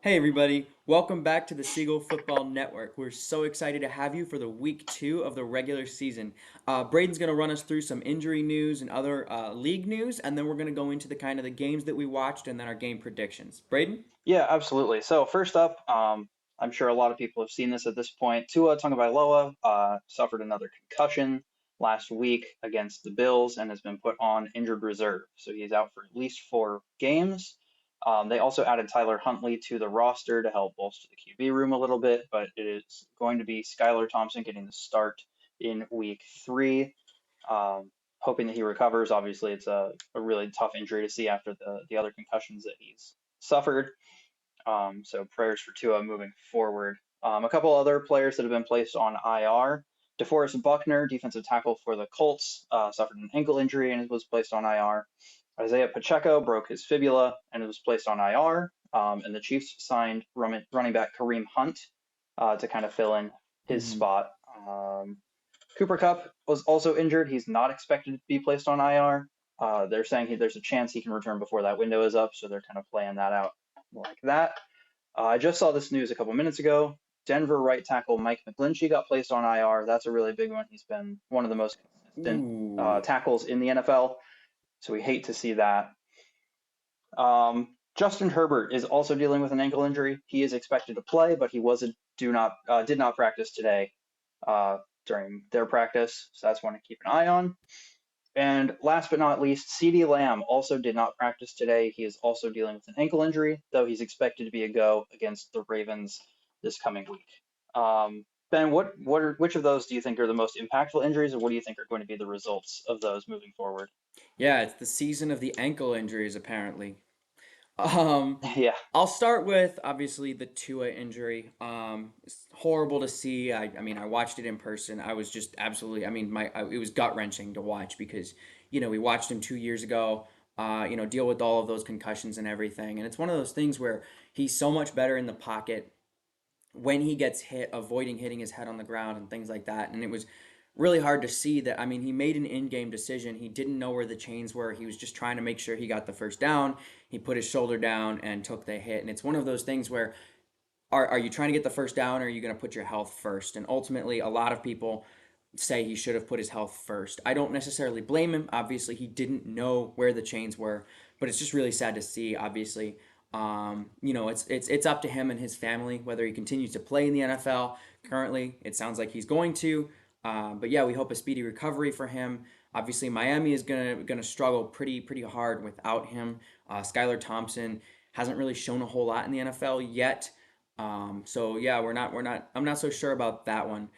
Hey everybody, welcome back to the Seagull Football Network. We're so excited to have you for the week 2 of the regular season. Braden's going to run us through some injury news and other league news, and then we're going to go into the kind of the games that we watched and then our game predictions. Braden? Yeah, absolutely. So first up, I'm sure a lot of people have seen this at this point. Tua Tagovailoa suffered another concussion last week against the Bills and has been put on injured reserve. So he's out for at least 4 games. They also added Tyler Huntley to the roster to help bolster the QB room a little bit, but it is going to be Skylar Thompson getting the start in week 3. Hoping that he recovers. Obviously, it's a really tough injury to see after the other concussions that he's suffered. So prayers for Tua moving forward. A couple other players that have been placed on IR. DeForest Buckner, defensive tackle for the Colts, suffered an ankle injury and was placed on IR. Isaiah Pacheco broke his fibula and was placed on IR. And the Chiefs signed running back Kareem Hunt to kind of fill in his Hmm. spot. Cooper Kupp was also injured. He's not expected to be placed on IR. They're saying there's a chance he can return before that window is up, so they're kind of playing that out like that. I just saw this news a couple minutes ago. Denver right tackle Mike McGlinchey got placed on IR. That's a really big one. He's been one of the most consistent Ooh. tackles in the NFL, so we hate to see that. Justin Herbert is also dealing with an ankle injury. He is expected to play, but he was a did not practice today during their practice, so that's one to keep an eye on. And last but not least, CeeDee Lamb also did not practice today. He is also dealing with an ankle injury, though he's expected to be a go against the Ravens this coming week. Ben, which of those do you think are the most impactful injuries, and what do you think are going to be the results of those moving forward? Yeah, it's the season of the ankle injuries, apparently. Um, Yeah, I'll start with obviously the Tua injury. It's horrible to see. I mean, I watched it in person. I was just absolutely. I mean, it was gut wrenching to watch because we watched him 2 years ago. Deal with all of those concussions and everything, and it's one of those things where he's so much better in the pocket when he gets hit, avoiding hitting his head on the ground and things like that. And it was really hard to see that. I mean, he made an in-game decision. He didn't know where the chains were. He was just trying to make sure he got the first down. He put his shoulder down and took the hit. And it's one of those things where are you trying to get the first down or are you going to put your health first? And ultimately, a lot of people say he should have put his health first. I don't necessarily blame him. Obviously, he didn't know where the chains were, but it's just really sad to see. Obviously, it's up to him and his family whether he continues to play in the NFL. Currently, it sounds like he's going to. But yeah, we hope a speedy recovery for him. Obviously, Miami is gonna struggle pretty hard without him. Skylar Thompson hasn't really shown a whole lot in the NFL yet. So yeah, we're not. I'm not so sure about that one.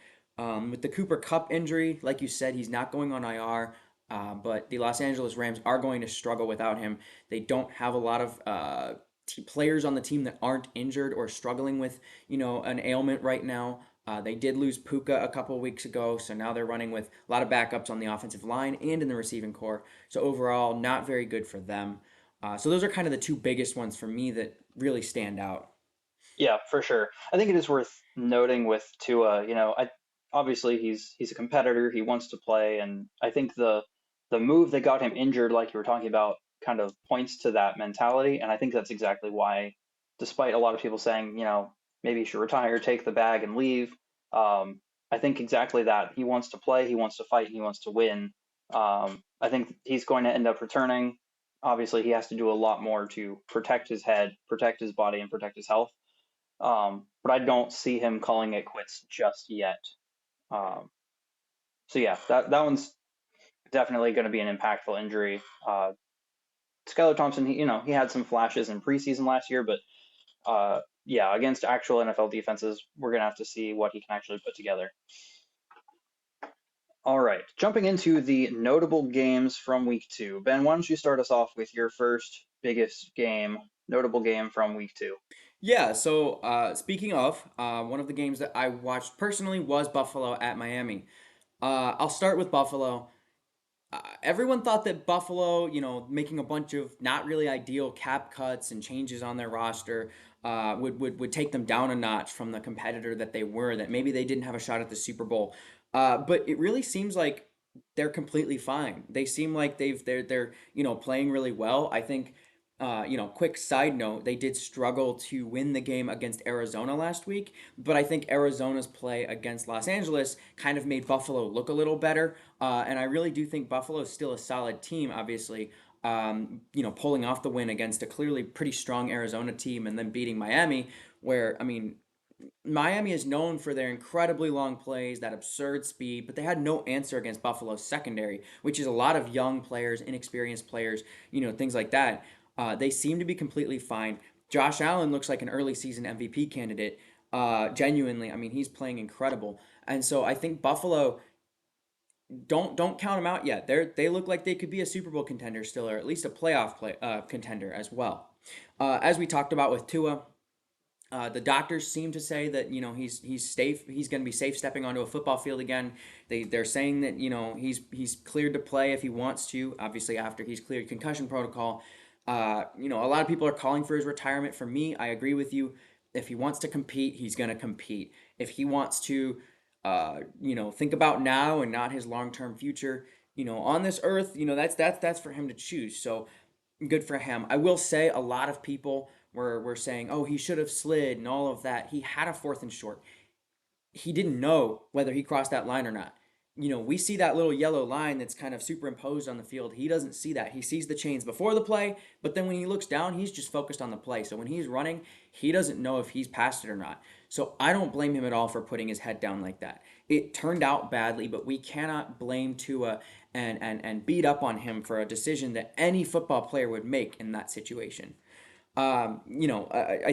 With the Cooper Cup injury, like you said, he's not going on IR. But the Los Angeles Rams are going to struggle without him. They don't have a lot of players on the team that aren't injured or struggling with an ailment right now. They did lose Puka a couple of weeks ago, so now they're running with a lot of backups on the offensive line and in the receiving core. So overall, not very good for them. So those are kind of the two biggest ones for me that really stand out. yeah, for sure. I think it is worth noting with Tua, obviously he's a competitor. He wants to play, and I think the move that got him injured, like you were talking about, kind of points to that mentality. And I think that's exactly why, despite a lot of people saying, maybe he should retire, take the bag, and leave. I think exactly that. He wants to play, he wants to fight, he wants to win. I think he's going to end up returning. Obviously, he has to do a lot more to protect his head, protect his body, and protect his health. But I don't see him calling it quits just yet. Um, so yeah, that one's definitely going to be an impactful injury. Skylar Thompson, he had some flashes in preseason last year, but yeah, against actual NFL defenses, we're going to have to see what he can actually put together. All right, jumping into the notable games from week 2. Ben, why don't you start us off with your first biggest game, notable game from week 2? Yeah, so speaking of, one of the games that I watched personally was Buffalo at Miami. I'll start with Buffalo. Everyone thought that Buffalo, making a bunch of not really ideal cap cuts and changes on their roster would take them down a notch from the competitor that they were, that maybe they didn't have a shot at the Super Bowl. But it really seems like they're completely fine. They seem like they're playing really well. I think quick side note, they did struggle to win the game against Arizona last week, but I think Arizona's play against Los Angeles kind of made Buffalo look a little better. And I really do think Buffalo is still a solid team, obviously. Pulling off the win against a clearly pretty strong Arizona team and then beating Miami, where, I mean, Miami is known for their incredibly long plays, that absurd speed, but they had no answer against Buffalo's secondary, which is a lot of young players, inexperienced players, things like that. They seem to be completely fine. Josh Allen looks like an early season MVP candidate. Genuinely, I mean, he's playing incredible, and so I think Buffalo, don't count them out yet. They look like they could be a Super Bowl contender still, or at least a playoff contender as well. As we talked about with Tua, the doctors seem to say that he's safe. He's going to be safe stepping onto a football field again. They're saying that he's cleared to play if he wants to. Obviously, after he's cleared concussion protocol. A lot of people are calling for his retirement. For me, I agree with you. If he wants to compete, he's going to compete. If he wants to, think about now and not his long term future, on this earth, that's for him to choose. So good for him. I will say a lot of people were saying, "Oh, he should have slid" and all of that. He had a fourth and short. He didn't know whether he crossed that line or not. We see that little yellow line that's kind of superimposed on the field. He doesn't see that. He sees the chains before the play, but then when he looks down, he's just focused on the play. So when he's running, he doesn't know if he's passed it or not. So I don't blame him at all for putting his head down like that. It turned out badly, but we cannot blame Tua and beat up on him for a decision that any football player would make in that situation. I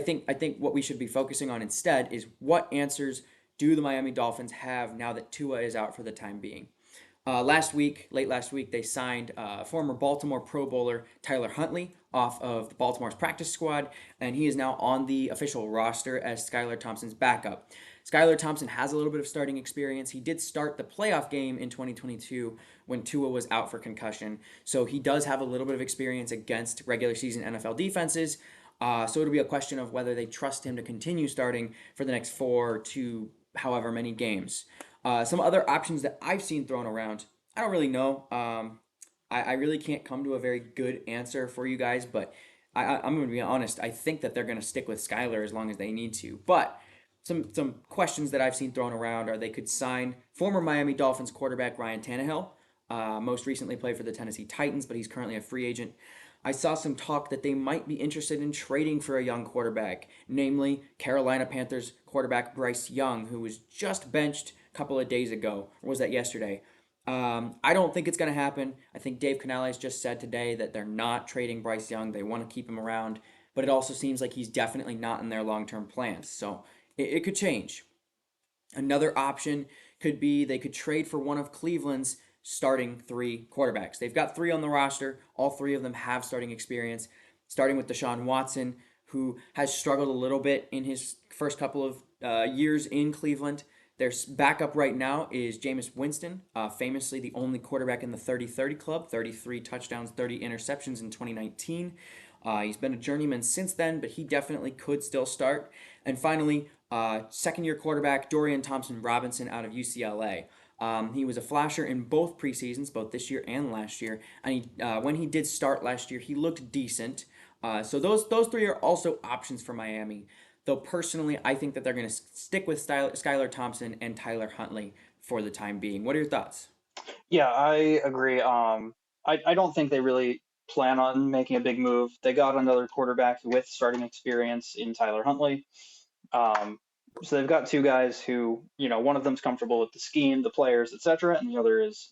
think what we should be focusing on instead is what answers do the Miami Dolphins have now that Tua is out for the time being. Late last week, they signed former Baltimore Pro Bowler Tyler Huntley off of the Baltimore's practice squad, and he is now on the official roster as Skylar Thompson's backup. Skylar Thompson has a little bit of starting experience. He did start the playoff game in 2022 when Tua was out for concussion, so he does have a little bit of experience against regular season NFL defenses. So it'll be a question of whether they trust him to continue starting for the next 4 to however many games. Some other options that I've seen thrown around, I don't really know. I really can't come to a very good answer for you guys, but I'm going to be honest. I think that they're going to stick with Skyler as long as they need to. But some questions that I've seen thrown around are they could sign former Miami Dolphins quarterback Ryan Tannehill. Most recently played for the Tennessee Titans, but he's currently a free agent. I saw some talk that they might be interested in trading for a young quarterback, namely Carolina Panthers quarterback Bryce Young, who was just benched a couple of days ago. Or was that yesterday? I don't think it's going to happen. I think Dave Canales just said today that they're not trading Bryce Young. They want to keep him around, but it also seems like he's definitely not in their long term plans. So it could change. Another option could be they could trade for one of Cleveland's starting three quarterbacks. They've got three on the roster. All three of them have starting experience, starting with Deshaun Watson, who has struggled a little bit in his first couple of years in Cleveland. Their backup right now is Jameis Winston, famously the only quarterback in the 30-30 club, 33 touchdowns, 30 interceptions in 2019. He's been a journeyman since then, but he definitely could still start. And finally, second year quarterback Dorian Thompson Robinson out of UCLA. He was a flasher in both preseasons, both this year and last year. And when he did start last year, he looked decent. So those three are also options for Miami. Though personally, I think that they're going to stick with Skylar Thompson and Tyler Huntley for the time being. What are your thoughts? Yeah, I agree. I don't think they really plan on making a big move. They got another quarterback with starting experience in Tyler Huntley. Um, so they've got two guys who, one of them's comfortable with the scheme, the players, etc., and the other is,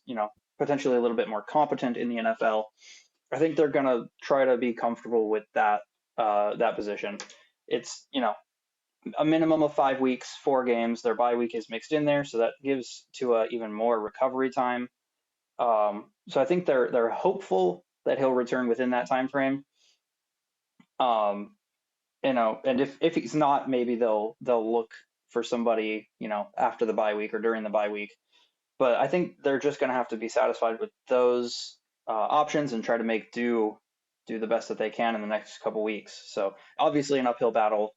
potentially a little bit more competent in the NFL. I think they're gonna try to be comfortable with that position. It's, a minimum of 5 weeks, 4 games. Their bye week is mixed in there, so that gives Tua even more recovery time. So I think they're hopeful that he'll return within that time frame. Um, and if he's not, maybe they'll look for somebody, after the bye week or during the bye week. But I think they're just going to have to be satisfied with those options and try to do the best that they can in the next couple weeks. So obviously an uphill battle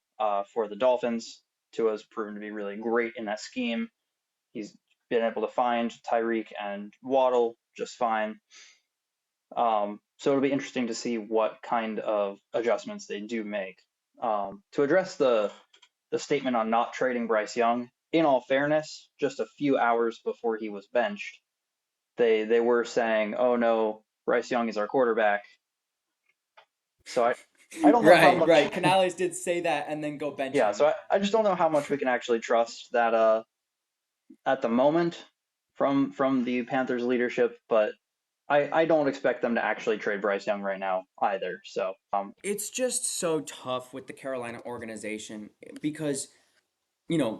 for the Dolphins. Tua's proven to be really great in that scheme. He's been able to find Tyreek and Waddle just fine. So it'll be interesting to see what kind of adjustments they do make. To address the statement on not trading Bryce Young, in all fairness, just a few hours before he was benched, they were saying, "Oh no, Bryce Young is our quarterback." So I don't know how Right, much. right. Canales did say that and then go bench Yeah, him. so I just don't know how much we can actually trust that at the moment from the Panthers leadership, but I don't expect them to actually trade Bryce Young right now either. So It's just so tough with the Carolina organization because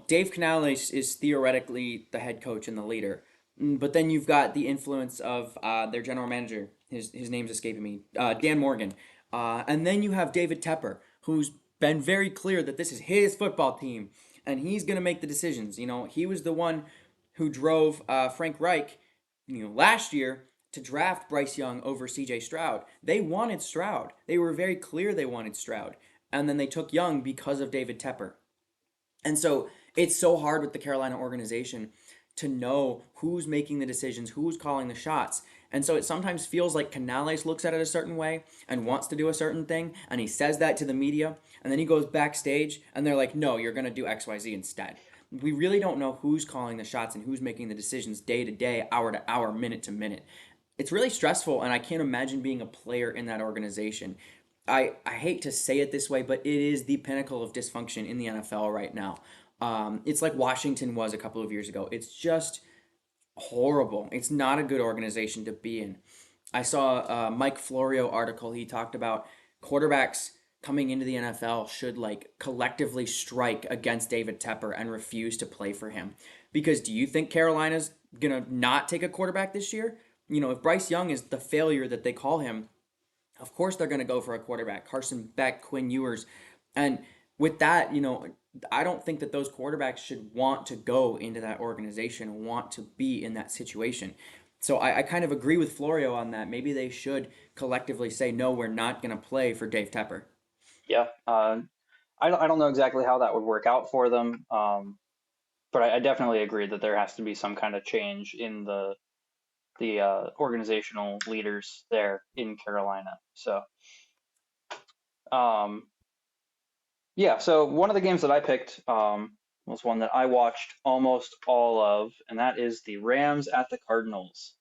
Dave Canales is theoretically the head coach and the leader. But then you've got the influence of their general manager. His name's escaping me. Dan Morgan. And then you have David Tepper, who's been very clear that this is his football team and he's going to make the decisions. He was the one who drove Frank Reich, last year to draft Bryce Young over CJ Stroud. They wanted Stroud. They were very clear they wanted Stroud. And then they took Young because of David Tepper. And so it's so hard with the Carolina organization to know who's making the decisions, who's calling the shots. And so it sometimes feels like Canales looks at it a certain way and wants to do a certain thing, and he says that to the media, and then he goes backstage and they're like, no, you're going to do XYZ instead. We really don't know who's calling the shots and who's making the decisions day to day, hour to hour, minute to minute. It's really stressful, and I can't imagine being a player in that organization. I hate to say it this way, but it is the pinnacle of dysfunction in the NFL right now. It's like Washington was a couple of years ago. It's just horrible. It's not a good organization to be in. I saw a Mike Florio article. He talked about quarterbacks coming into the NFL should like collectively strike against David Tepper and refuse to play for him. Because do you think Carolina's gonna not take a quarterback this year? If Bryce Young is the failure that they call him, of course they're going to go for a quarterback. Carson Beck, Quinn Ewers. And with that, I don't think that those quarterbacks should want to go into that organization, want to be in that situation. So I kind of agree with Florio on that. Maybe they should collectively say, no, we're not going to play for Dave Tepper. yeah, I don't know exactly how that would work out for them, but I definitely agree that there has to be some kind of change in the organizational leaders there in Carolina. So um, yeah, so one of the games that I picked was one that I watched almost all of, and that is the Rams at the Cardinals.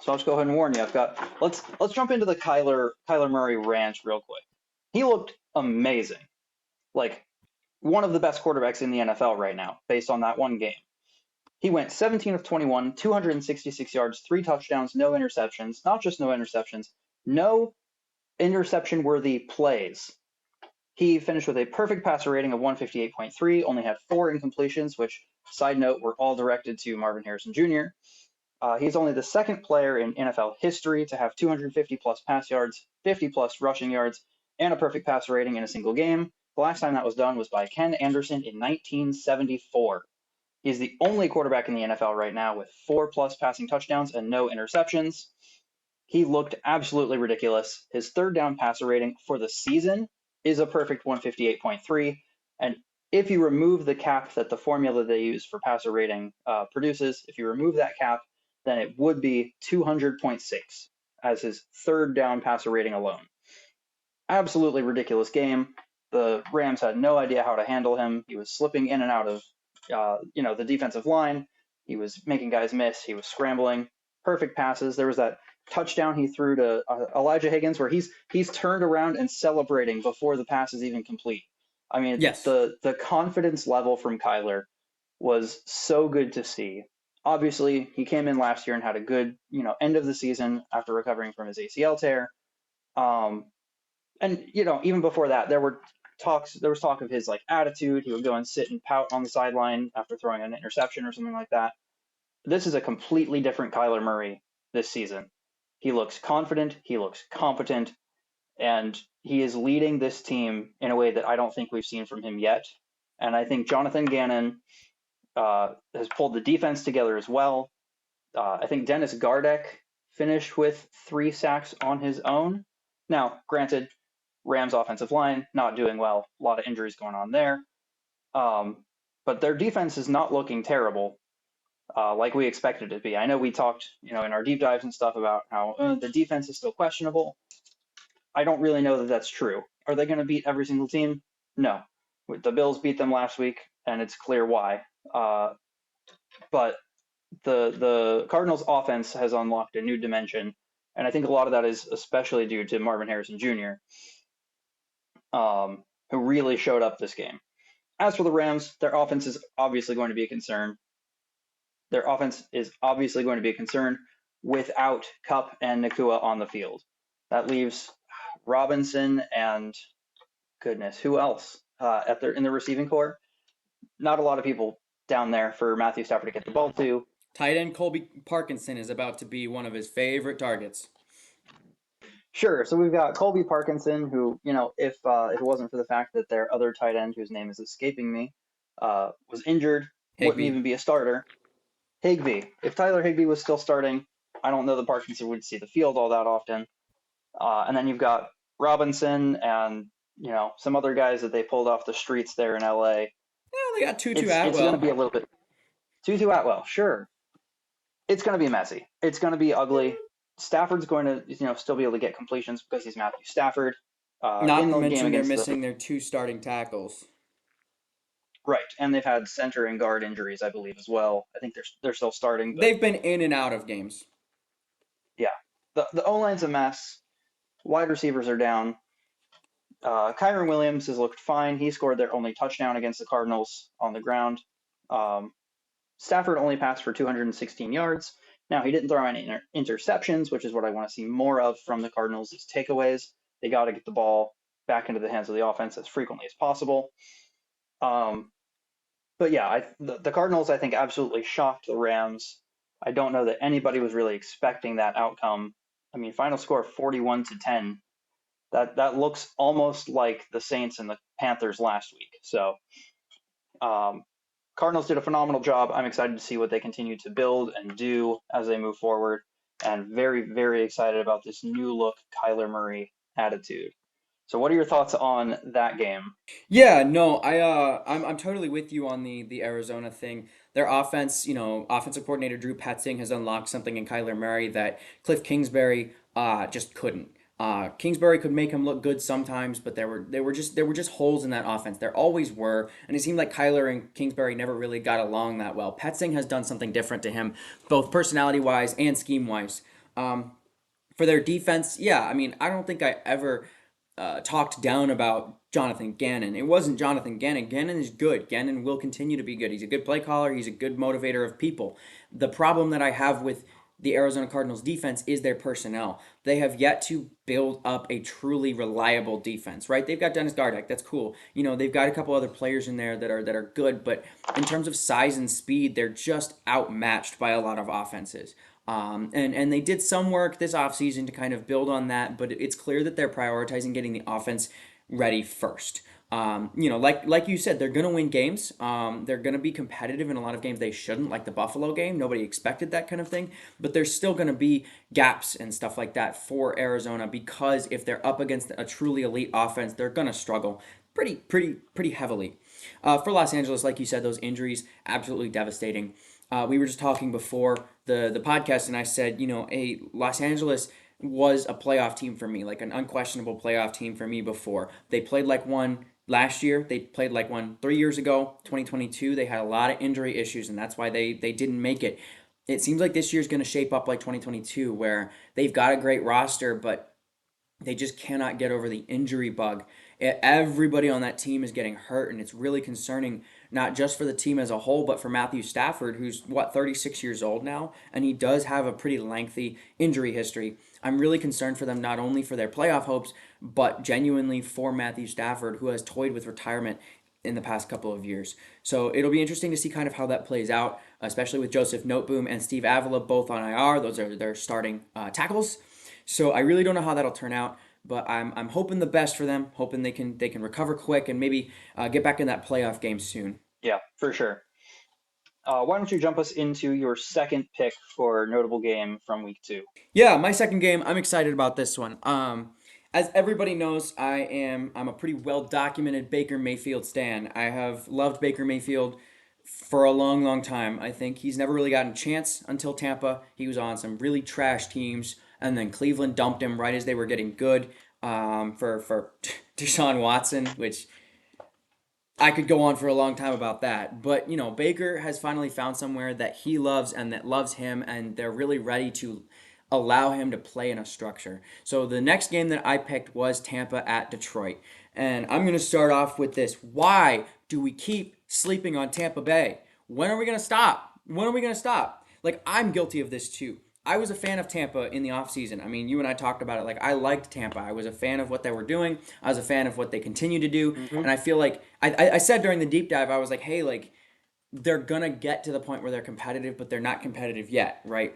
So I'll just go ahead and warn you. Let's jump into the Kyler Murray rant real quick. He looked amazing, like one of the best quarterbacks in the NFL right now, based on that one game. He went 17 of 21, 266 yards, 3 touchdowns, no interceptions. Not just no interceptions, no interception worthy plays. He finished with a perfect passer rating of 158.3, only had 4 incompletions, which, side note, were all directed to Marvin Harrison Jr. He's only the second player in NFL history to have 250 plus pass yards, 50 plus rushing yards, and a perfect passer rating in a single game. The last time that was done was by Ken Anderson in 1974. He's the only quarterback in the NFL right now with 4+ passing touchdowns and no interceptions. He looked absolutely ridiculous. His third down passer rating for the season is a perfect 158.3. And if you remove the cap that the formula they use for passer rating produces, if you remove that cap, then it would be 200.6 as his third down passer rating alone. Absolutely ridiculous game. The Rams had no idea how to handle him. He was slipping in and out of, the defensive line. He was making guys miss. He was scrambling. Perfect passes. There was that touchdown he threw to Elijah Higgins where he's turned around and celebrating before the pass is even complete. I mean, Yes. the confidence level from Kyler was so good to see. Obviously, he came in last year and had a good, end of the season after recovering from his ACL tear. And even before that, there was talk of his like attitude. He would go and sit and pout on the sideline after throwing an interception or something like that. This is a completely different Kyler Murray this season. He looks confident, he looks competent, and he is leading this team in a way that I don't think we've seen from him yet. And I think Jonathan Gannon has pulled the defense together as well. I think Dennis Gardeck finished with 3 sacks on his own. Now, granted, Rams offensive line not doing well, a lot of injuries going on there. But their defense is not looking terrible. like we expected it to be. I know we talked, in our deep dives and stuff about how the defense is still questionable. I don't really know that that's true. Are they going to beat every single team? No. The Bills beat them last week, and it's clear why. Uh, but the Cardinals' offense has unlocked a new dimension, and I think a lot of that is especially due to Marvin Harrison Jr., who really showed up this game. As for the Rams, their offense is obviously going to be a concern. Their offense is obviously going to be a concern without Kupp and Nakua on the field. That leaves Robinson and goodness, who else at their in the receiving core? Not a lot of people down there for Matthew Stafford to get the ball to. Tight end Colby Parkinson is about to be one of his favorite targets. Sure, so we've got Colby Parkinson, who, if it wasn't for the fact that their other tight end, whose name is escaping me, was injured, wouldn't Higby. even be a starter. Higbee. If Tyler Higbee was still starting, I don't know that Parkinson would see the field all that often. And then you've got Robinson and some other guys that they pulled off the streets there in LA. Yeah, they got Tutu It's going to be Atwell. a little bit Tutu Atwell, sure. It's going to be messy. It's going to be ugly. Stafford's going to still be able to get completions because he's Matthew Stafford. Not In to the game mention they're against the missing their two starting tackles. right, and they've had center and guard injuries, I believe, as well. I think they're still starting, but They've been in and out of games. yeah, the O line's a mess. Wide receivers are down. Kyron Williams has looked fine. He scored their only touchdown against the Cardinals on the ground. Um, Stafford only passed for 216 yards. Now, he didn't throw any interceptions, which is what I want to see more of from the Cardinals, is takeaways. They got to get the ball back into the hands of the offense as frequently as possible. Um, but yeah, the Cardinals, I think, absolutely shocked the Rams. I don't know that anybody was really expecting that outcome. I mean, final score 41-10. That looks almost like the Saints and the Panthers last week. So um, Cardinals did a phenomenal job. I'm excited to see what they continue to build and do as they move forward, and very, very excited about this new look Kyler Murray attitude. So, what are your thoughts on that game? Yeah, no, I'm totally with you on the Arizona thing. Their offense, offensive coordinator Drew Petzing has unlocked something in Kyler Murray that Cliff Kingsbury just couldn't. Kingsbury could make him look good sometimes, but there were just holes in that offense. There always were, and it seemed like Kyler and Kingsbury never really got along that well. Petzing has done something different to him, both personality wise and scheme wise. For their defense, yeah, I mean, I don't think I ever talked down about Jonathan Gannon. It wasn't Jonathan Gannon. Gannon is good. Gannon will continue to be good. He's a good play caller. He's a good motivator of people. The problem that I have with the Arizona Cardinals defense is their personnel. They have yet to build up a truly reliable defense, right? They've got Dennis Gardeck, that's cool. They've got a couple other players in there that are good, but in terms of size and speed, they're just outmatched by a lot of offenses. And they did some work this offseason to kind of build on that, but it's clear that they're prioritizing getting the offense ready first. Like you said, they're gonna win games. They're gonna be competitive in a lot of games they shouldn't, like the Buffalo game. Nobody expected that kind of thing, but there's still gonna be gaps and stuff like that for Arizona because if they're up against a truly elite offense, they're gonna struggle pretty heavily. For Los Angeles, like you said, those injuries absolutely devastating. We were just talking before the podcast, and I said, Los Angeles was a playoff team for me, like an unquestionable playoff team for me before. They played like one last year. They played like one 3 years ago, 2022. They had a lot of injury issues, and that's why they didn't make it. It seems like this year's going to shape up like 2022, where they've got a great roster, but they just cannot get over the injury bug. Everybody on that team is getting hurt, and it's really concerning, not just for the team as a whole, but for Matthew Stafford, who's, 36 years old now, and he does have a pretty lengthy injury history. I'm really concerned for them, not only for their playoff hopes, but genuinely for Matthew Stafford, who has toyed with retirement in the past couple of years. So it'll be interesting to see kind of how that plays out, especially with Joseph Noteboom and Steve Avila both on IR. Those are their starting tackles. So I really don't know how that'll turn out, but I'm hoping the best for them. Hoping they can recover quick and maybe get back in that playoff game soon. Yeah, for sure. Why don't you jump us into your second pick for notable game from week 2? Yeah, my second game. I'm excited about this one. As everybody knows, I'm a pretty well documented Baker Mayfield stan. I have loved Baker Mayfield for a long, long time. I think he's never really gotten a chance until Tampa. He was on some really trash teams, and then Cleveland dumped him right as they were getting good for Deshaun Watson, which I could go on for a long time about that. But, Baker has finally found somewhere that he loves and that loves him, and they're really ready to allow him to play in a structure. So the next game that I picked was Tampa at Detroit. And I'm going to start off with this. Why do we keep sleeping on Tampa Bay? When are we going to stop? When are we going to stop? Like, I'm guilty of this too. I was a fan of Tampa in the offseason. I mean, you and I talked about it. Like, I liked Tampa. I was a fan of what they were doing. I was a fan of what they continue to do. Hmm. And I feel like I said during the deep dive, I was like, hey, like, they're going to get to the point where they're competitive, but they're not competitive yet, right?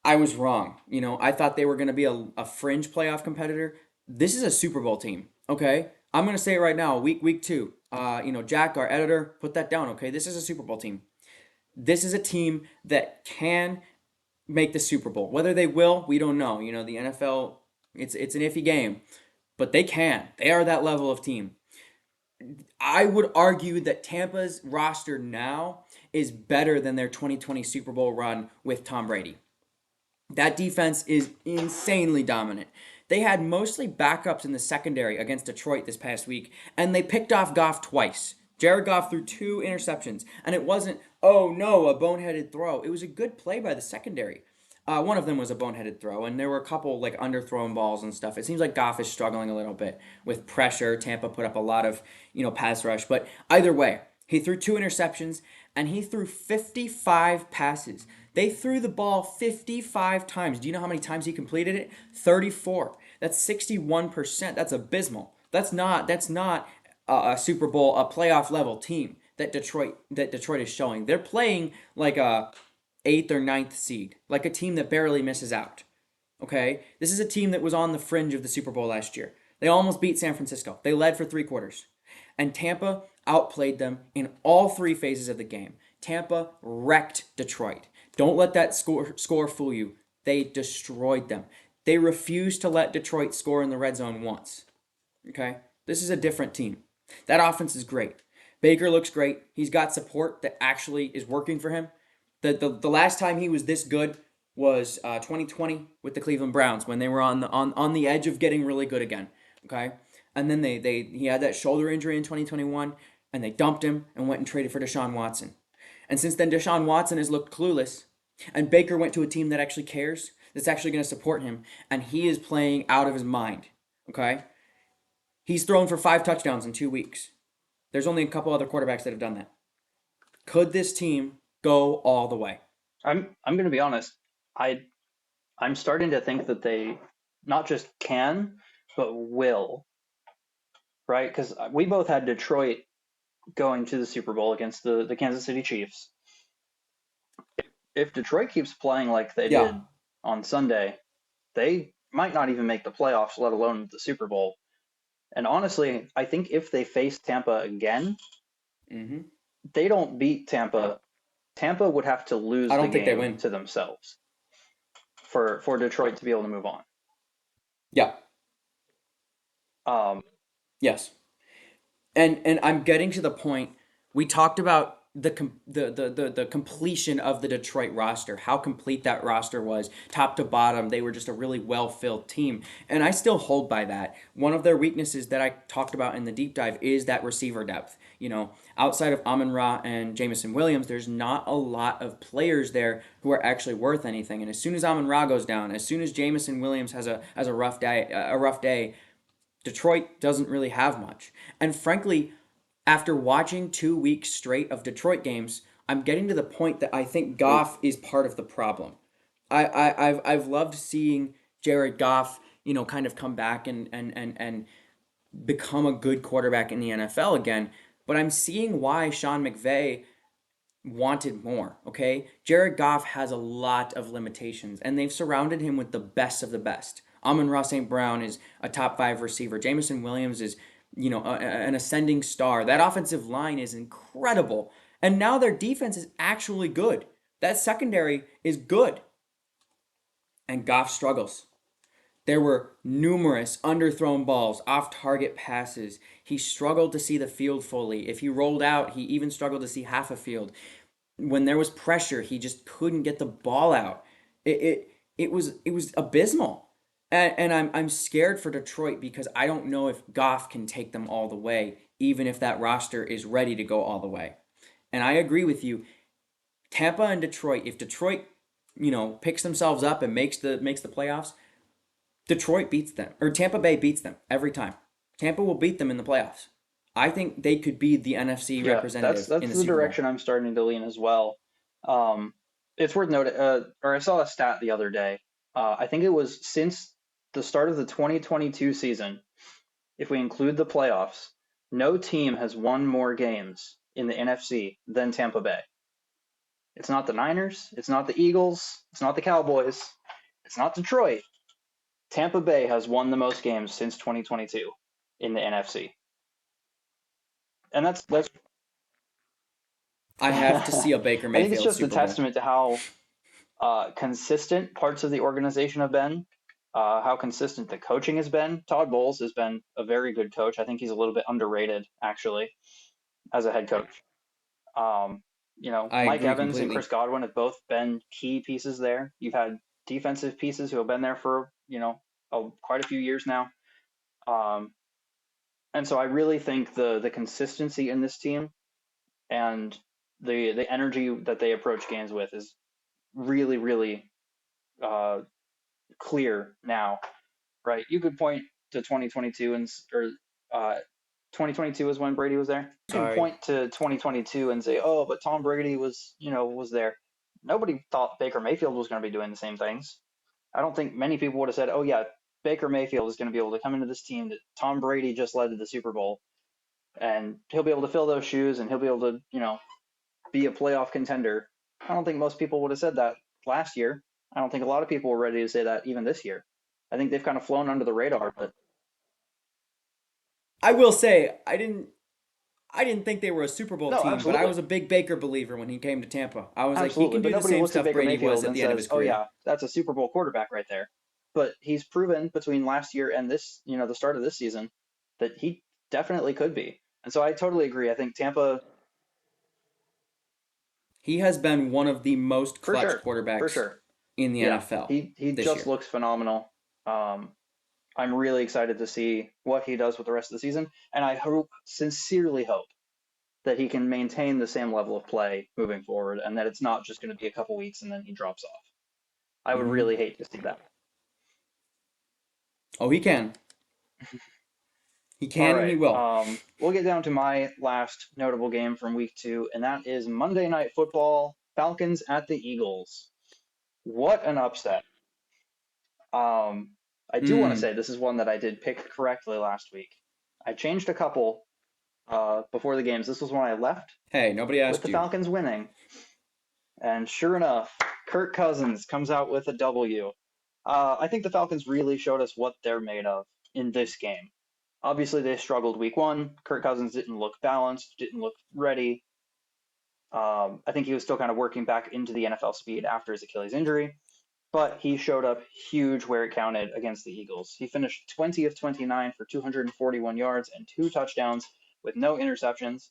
I was wrong. I thought they were going to be a fringe playoff competitor. This is a Super Bowl team, okay? I'm going to say it right now, week two. Jack, our editor, put that down, okay? This is a Super Bowl team. This is a team that can make the Super Bowl. Whether they will, we don't know. The NFL, it's an iffy game, but they can. They are that level of team. I would argue that Tampa's roster now is better than their 2020 Super Bowl run with Tom Brady. That defense is insanely dominant. They had mostly backups in the secondary against Detroit this past week, and they picked off Goff twice. Jared Goff threw 2 interceptions, and it wasn't, oh no, a boneheaded throw. It was a good play by the secondary. One of them was a boneheaded throw, and there were a couple like underthrown balls and stuff. It seems like Goff is struggling a little bit with pressure. Tampa put up a lot of pass rush, but either way, he threw 2 interceptions and he threw 55 passes. They threw the ball 55 times. Do you know how many times he completed it? 34. That's 61%. That's abysmal. That's not a Super Bowl, a playoff level team that Detroit is showing. They're playing like a eighth or ninth seed, like a team that barely misses out. Okay? This is a team that was on the fringe of the Super Bowl last year. They almost beat San Francisco. They led for 3 quarters. And Tampa outplayed them in all 3 phases of the game. Tampa wrecked Detroit. Don't let that score fool you. They destroyed them. They refused to let Detroit score in the red zone once. Okay? This is a different team. That offense is great. Baker looks great. He's got support that actually is working for him. The last time he was this good was 2020 with the Cleveland Browns when they were on the edge of getting really good again. Okay, and then he had that shoulder injury in 2021, and they dumped him and went and traded for Deshaun Watson. And since then, Deshaun Watson has looked clueless, and Baker went to a team that actually cares, that's actually going to support him, and he is playing out of his mind. Okay, he's thrown for 5 touchdowns in 2 weeks. There's only a couple other quarterbacks that have done that. Could this team go all the way? I'm going to be honest. I I'm starting to think that they not just can, but will, right? Because we both had Detroit going to the Super Bowl against the Kansas City Chiefs. If Detroit keeps playing like they Yeah. did on Sunday, they might not even make the playoffs, let alone the Super Bowl. And honestly, I think if they face Tampa again, hmm they don't beat Tampa. Tampa would have to I lose the don't think they game win. to themselves for Detroit to be able to move on. Yeah. Um, Yes. And I'm getting to the point we talked about the completion of the Detroit roster, how complete that roster was, top to bottom. They were just a really well filled team, and I still hold by that. One of their weaknesses that I talked about in the deep dive is that receiver depth. Outside of Amon Ra and Jamison Williams, there's not a lot of players there who are actually worth anything. And as soon as Amon Ra goes down, as soon as Jamison Williams has a rough day, Detroit doesn't really have much. And frankly, after watching 2 weeks straight of Detroit games, I'm getting to the point that I think Goff is part of the problem. I've loved seeing Jared Goff, kind of come back and become a good quarterback in the NFL again. But I'm seeing why Sean McVay wanted more, okay? Jared Goff has a lot of limitations, and they've surrounded him with the best of the best. Amon-Ra St. Brown is a top 5 receiver. Jamison Williams is, an ascending star. That offensive line is incredible. And now their defense is actually good. That secondary is good. And Goff struggles. There were numerous underthrown balls, off target passes. He struggled to see the field fully. If he rolled out, he even struggled to see half a field. When there was pressure, he just couldn't get the ball out. It was abysmal. And I'm scared for Detroit because I don't know if Goff can take them all the way, even if that roster is ready to go all the way. And I agree with you. Tampa and Detroit, if Detroit, picks themselves up and makes the playoffs, Detroit beats them, or Tampa Bay beats them every time. Tampa will beat them in the playoffs. I think they could be the NFC Yeah, that's representative in that's the the Super Bowl. direction I'm starting to lean as well. Um, it's worth noting, or I saw a stat the other day. I think it was since the start of the 2022 season, if we include the playoffs, no team has won more games in the NFC than Tampa Bay. It's not the Niners, it's not the Eagles, it's not the Cowboys, it's not Detroit. Tampa Bay has won the most games since 2022 in the NFC. And that's I have to see a Baker I think it's Mayfield just a Super Bowl. testament to how consistent parts of the organization have been, how consistent the coaching has been. Todd Bowles has been a very good coach. I think he's a little bit underrated, actually, as a head coach. Um, I Mike agree Evans and Chris completely. Godwin have both been key pieces there. You've had defensive pieces who have been there for, quite a few years now. Um, and so I really think the consistency in this team and the energy that they approach games with is really, really uh, clear now, right? You could point to 2022 or uh, 2022 is when Brady was there. You can Sorry. point to 2022 and say, oh, but Tom Brady was there. Nobody thought Baker Mayfield was going to be doing the same things. I don't think many people would have said, oh yeah, Baker Mayfield is going to be able to come into this team that Tom Brady just led to the Super Bowl, and he'll be able to fill those shoes and he'll be able to, be a playoff contender. I don't think most people would have said that last year. I don't think a lot of people were ready to say that even this year. I think they've kind of flown under the radar, but I will say I didn't think they were a Super Bowl no, team, but I absolutely. was a big Baker believer when he came to Tampa. I was like, he Absolutely. can But do the nobody same looks at stuff Baker Brady was Mayfield at and the end of says, his oh, career. yeah, that's a Super Bowl quarterback right there. But he's proven between last year and this, the start of this season, that he definitely could be. And so I totally agree. I think Tampa, He has been one of the most for clutch sure, for quarterbacks sure. in the Yeah, NFL he this just year. looks phenomenal. Um, I'm really excited to see what he does with the rest of the season. And I sincerely hope that he can maintain the same level of play moving forward and that it's not just going to be a couple weeks and then he drops off. I would Hmm. really hate to see that. Oh, he can. He All can and he right. will. We'll get down to my last notable game from week 2, and that is Monday Night Football, Falcons at the Eagles. What an upset. Um, I do want to Mm. say this is one that I did pick correctly last week. I changed a couple before the games. This was when I left Hey, nobody with asked the you. Falcons winning. And sure enough, Kirk Cousins comes out with a W. I think the Falcons really showed us what they're made of in this game. Obviously, they struggled week 1. Kirk Cousins didn't look balanced, didn't look ready. I think he was still kind of working back into the NFL speed after his Achilles injury, but he showed up huge where it counted against the Eagles. He finished 20 of 29 for 241 yards and 2 touchdowns with no interceptions.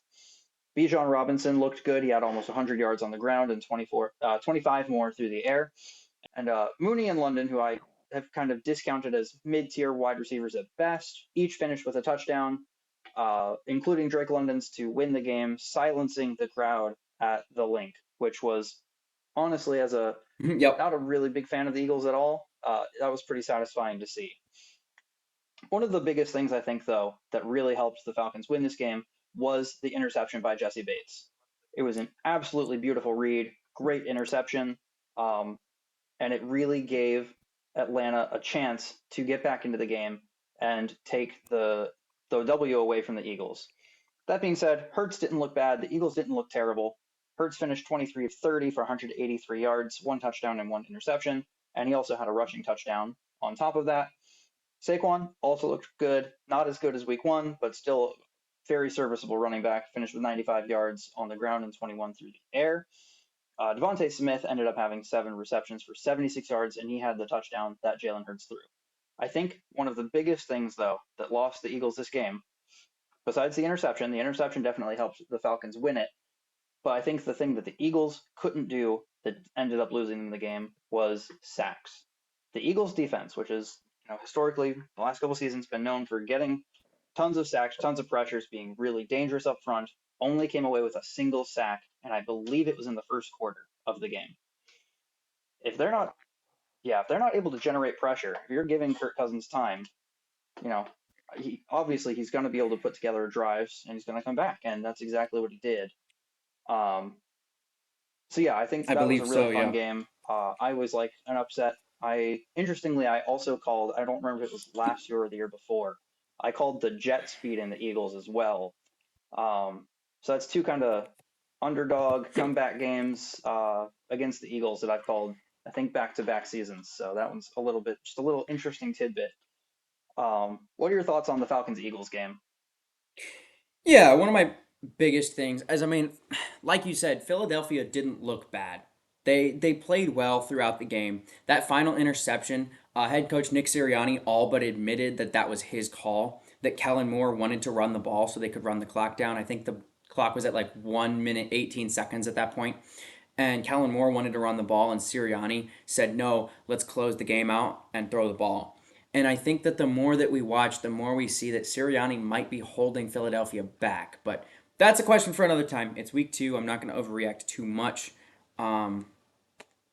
Bijan Robinson looked good. He had almost 100 yards on the ground and 25 more through the air. And Mooney and London, who I have kind of discounted as mid-tier wide receivers at best, each finished with a touchdown, including Drake London's to win the game, silencing the crowd at the Link, which was honestly, as a Yep. not a really big fan of the Eagles at all, that was pretty satisfying to see. One of the biggest things I think, though, that really helped the Falcons win this game was the interception by Jesse Bates. It was an absolutely beautiful read, great interception, um, and it really gave Atlanta a chance to get back into the game and take the W away from the Eagles. That being said, Hurts didn't look bad. The Eagles didn't look terrible. Hurts finished 23 of 30 for 183 yards, 1 touchdown and 1 interception, and he also had a rushing touchdown on top of that. Saquon also looked good, not as good as week 1, but still very serviceable running back. Finished with 95 yards on the ground and 21 through the air. Devontae Smith ended up having 7 receptions for 76 yards, and he had the touchdown that Jalen Hurts threw. I think one of the biggest things, though, that lost the Eagles this game, besides the interception definitely helped the Falcons win it. But I think the thing that the Eagles couldn't do that ended up losing them the game was sacks. The Eagles defense, which is, historically the last couple seasons been known for getting tons of sacks, tons of pressures, being really dangerous up front, only came away with a single sack, and I believe it was in the first quarter of the game. If they're not, yeah, if they're not able to generate pressure, if you're giving Kirk Cousins time, you know, he's going to be able to put together drives and he's going to come back, and that's exactly what he did. Um, so yeah, I think I that was a believe really so, fun yeah. game. I was like an upset. I also called. I don't remember if it was last year or the year before. I called the Jets beating the Eagles as well. So that's two kind of underdog comeback games against the Eagles that I've called. I think back-to-back seasons. So that one's just a little interesting tidbit. What are your thoughts on the Falcons Eagles game? Yeah, one of my biggest things, as I mean, like you said, Philadelphia didn't look bad. They played well throughout the game. That final interception, head coach Nick Sirianni all but admitted that that was his call. That Kellen Moore wanted to run the ball so they could run the clock down. I think the clock was at like 1 minute 18 seconds at that point. And Kellen Moore wanted to run the ball, and Sirianni said, "No, let's close the game out and throw the ball." And I think that the more that we watch, the more we see that Sirianni might be holding Philadelphia back. But that's a question for another time. It's week 2. I'm not going to overreact too much. Um,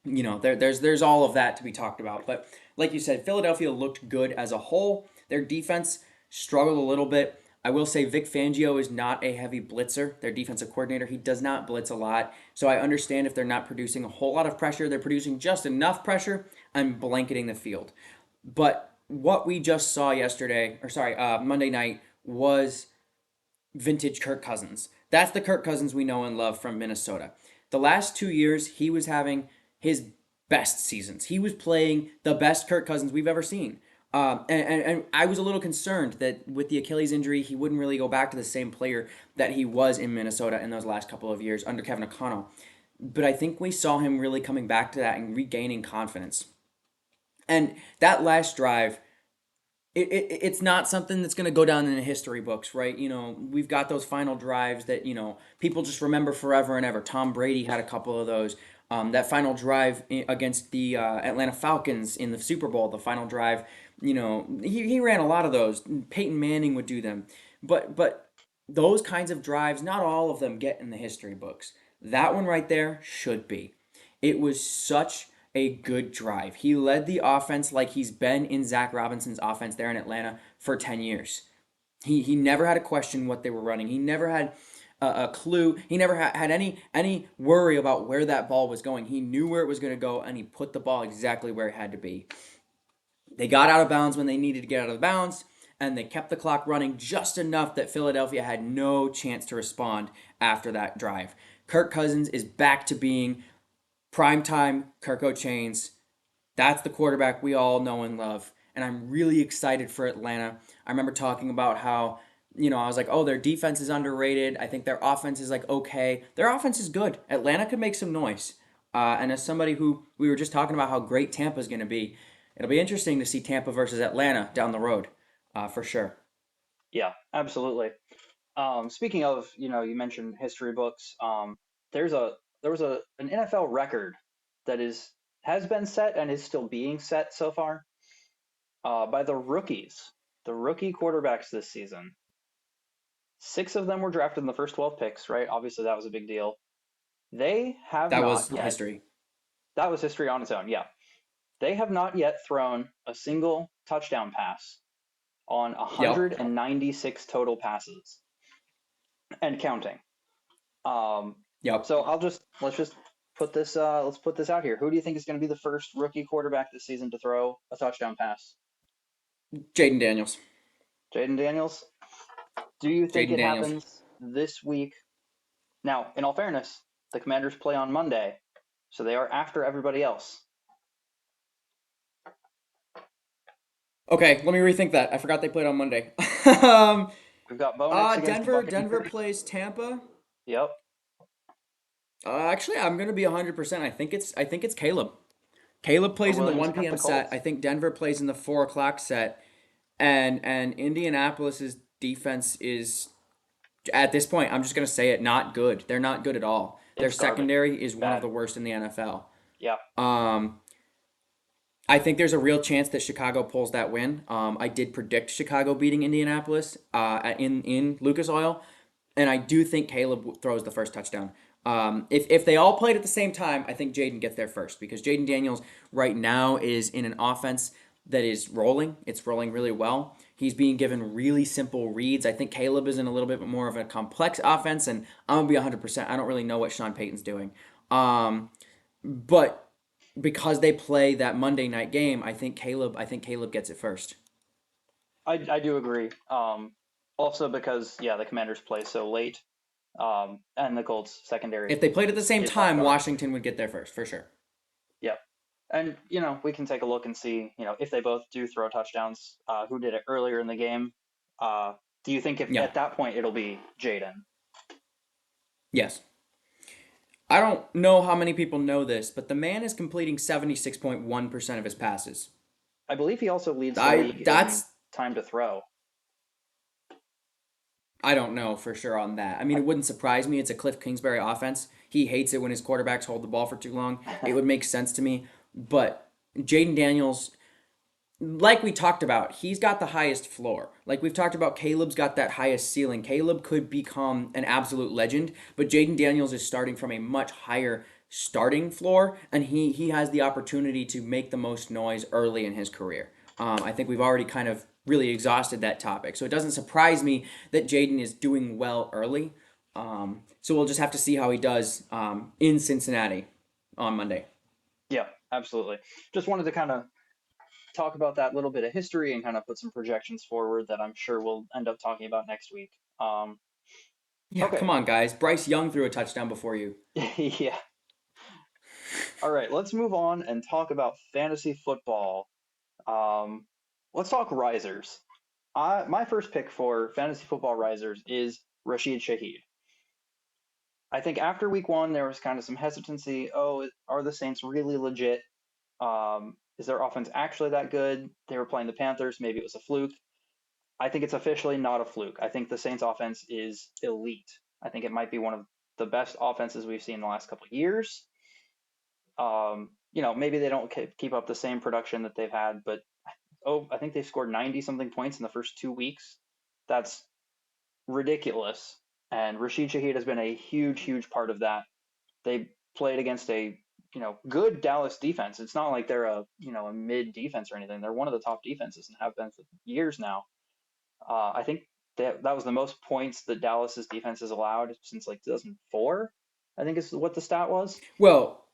there's all of that to be talked about. But like you said, Philadelphia looked good as a whole. Their defense struggled a little bit. I will say Vic Fangio is not a heavy blitzer. Their defensive coordinator, he does not blitz a lot. So I understand if they're not producing a whole lot of pressure, they're producing just enough pressure and blanketing the field. But what we just saw Monday night was vintage Kirk Cousins. That's the Kirk Cousins we know and love from Minnesota. The last 2 years, he was having his best seasons. He was playing the best Kirk Cousins we've ever seen. And I was a little concerned that with the Achilles injury, he wouldn't really go back to the same player that he was in Minnesota in those last couple of years under Kevin O'Connell. But I think we saw him really coming back to that and regaining confidence. And that last drive, it's not something that's going to go down in the history books, right? We've got those final drives that, people just remember forever and ever. Tom Brady had a couple of those. That final drive against the Atlanta Falcons in the Super Bowl, the final drive, he ran a lot of those. Peyton Manning would do them. But those kinds of drives, not all of them get in the history books. That one right there should be. It was such a good drive. He led the offense like he's been in Zach Robinson's offense there in Atlanta for 10 years. He never had a question what they were running. He never had a clue. He never had any worry about where that ball was going. He knew where it was going to go, and he put the ball exactly where it had to be. They got out of bounds when they needed to get out of bounds, and they kept the clock running just enough that Philadelphia had no chance to respond after that drive. Kirk Cousins is back to being primetime Kirk O'Chains. That's the quarterback we all know and love. And I'm really excited for Atlanta. I remember talking about how, I was like, oh, their defense is underrated. I think their offense is like okay. Their offense is good. Atlanta could make some noise. And as somebody who we were just talking about how great Tampa's going to be, it'll be interesting to see Tampa versus Atlanta down the road, for sure. Yeah, absolutely. Speaking of, you mentioned history books. There's a there was an NFL record that has been set and is still being set so far by the rookies, the rookie quarterbacks this season. 6 of them were drafted in the first 12 picks, right? Obviously, that was a big deal. They have That not was yet. history. That was history on its own. Yeah, they have not yet thrown a single touchdown pass on Yep. 196 total passes and counting. Um, Yep. so let's just let's put this out here. Who do you think is going to be the first rookie quarterback this season to throw a touchdown pass? Jaden Daniels. Jaden Daniels. Do you think Jaden it Daniels. happens this week? Now, in all fairness, the Commanders play on Monday, so they are after everybody else. Okay, let me rethink that. I forgot they played on Monday. um, We've got Bo Nix against the Denver Buccaneers. plays Tampa. Yep. Actually, I'm gonna be 100%. I think it's Caleb. Caleb Or plays in the willing to 1 cut the p.m. set. Colts? I think Denver plays in the 4 o'clock set, and Indianapolis's defense is at this point. I'm just gonna say it, not good. They're not good at all. Their It's garbage. secondary is one of Bad. the worst in the NFL. Yeah. Um, I think there's a real chance that Chicago pulls that win. I did predict Chicago beating Indianapolis in Lucas Oil, and I do think Caleb throws the first touchdown. If they all played at the same time, I think Jaden gets there first because Jaden Daniels right now is in an offense that is rolling. It's rolling really well. He's being given really simple reads. I think Caleb is in a little bit more of a complex offense, and I'm gonna be 100%. I don't really know what Sean Payton's doing. But because they play that Monday night game, I think Caleb gets it first. I do agree. Also because yeah, the Commanders play so late, and the Colts If secondary they played at the same is hot time, garbage. Washington would get there first for sure. Yeah, and we can take a look and see if they both do throw touchdowns. Who did it earlier in the game? Uh, do you think if Yeah. at that point it'll be Jaden? Yes. I don't know how many people know this, but the man is completing 76.1% of his passes. I believe he also leads the I league in that's time to throw. I don't know for sure on that. I mean, it wouldn't surprise me. It's a Cliff Kingsbury offense. He hates it when his quarterbacks hold the ball for too long. It would make sense to me. But Jaden Daniels, like we talked about, he's got the highest floor. Like we've talked about, Caleb's got that highest ceiling. Caleb could become an absolute legend, but Jaden Daniels is starting from a much higher starting floor, and he has the opportunity to make the most noise early in his career. I think we've already kind of really exhausted that topic, so it doesn't surprise me that Jaden is doing well early. So we'll just have to see how he does in Cincinnati on Monday. Yeah, absolutely. Just wanted to kind of talk about that little bit of history and kind of put some projections forward that I'm sure we'll end up talking about next week. Yeah, come Okay. on, guys. Bryce Young threw a touchdown before you. Yeah. All right. Let's move on and talk about fantasy football. Um, let's talk risers. My first pick for fantasy football risers is Rashid Shaheed. I think after week one, there was kind of some hesitancy. Oh, are the Saints really legit? Is their offense actually that good? They were playing the Panthers. Maybe it was a fluke. I think it's officially not a fluke. I think the Saints offense is elite. I think it might be one of the best offenses we've seen in the last couple of years. Maybe they don't keep up the same production that they've had, but I think they've scored 90 something points in the first 2 weeks. That's ridiculous. And Rashid Shaheed has been a huge, huge part of that. They played against a good Dallas defense. It's not like they're a mid defense or anything. They're one of the top defenses and have been for years now. I think that was the most points that Dallas's defense has allowed since like 2004. I think is what the stat was. Well,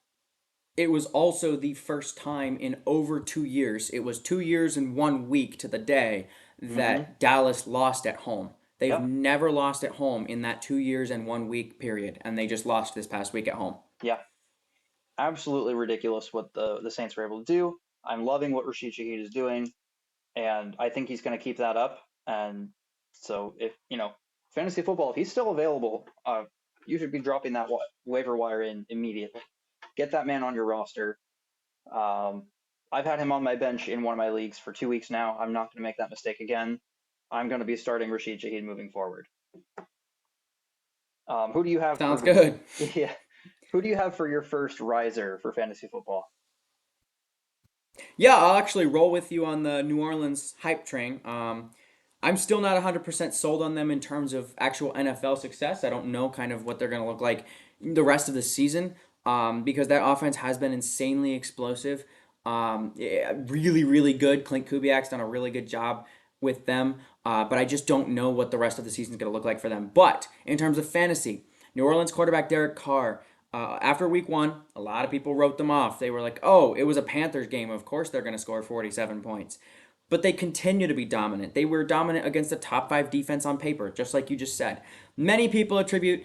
it was also the first time in over 2 years. It was 2 years and 1 week to the day Mm-hmm. that Dallas lost at home. They've Yep. never lost at home in that 2 years and 1 week period, and they just lost this past week at home. Yeah. Absolutely ridiculous what the Saints were able to do. I'm loving what Rashid Shaheed is doing, and I think he's going to keep that up. And so if fantasy football, if he's still available, you should be dropping that waiver wire in immediately. Get that man on your roster. Um, I've had him on my bench in one of my leagues for 2 weeks now. I'm not going to make that mistake again. I'm going to be starting Rashid Shaheed moving forward. Who do you have Sounds for good. yeah? Who do you have for your first riser for fantasy football? Yeah, I'll actually roll with you on the New Orleans hype train. I'm still not 100% sold on them in terms of actual NFL success. I don't know kind of what they're going to look like the rest of the season because that offense has been insanely explosive. Yeah, really, really good. Clint Kubiak's done a really good job with them, but I just don't know what the rest of the season is going to look like for them. But in terms of fantasy, New Orleans quarterback Derek Carr, after week one, a lot of people wrote them off. They were like, oh, it was a Panthers game. Of course they're going to score 47 points. But they continue to be dominant. They were dominant against the top five defense on paper, just like you just said. Many people attribute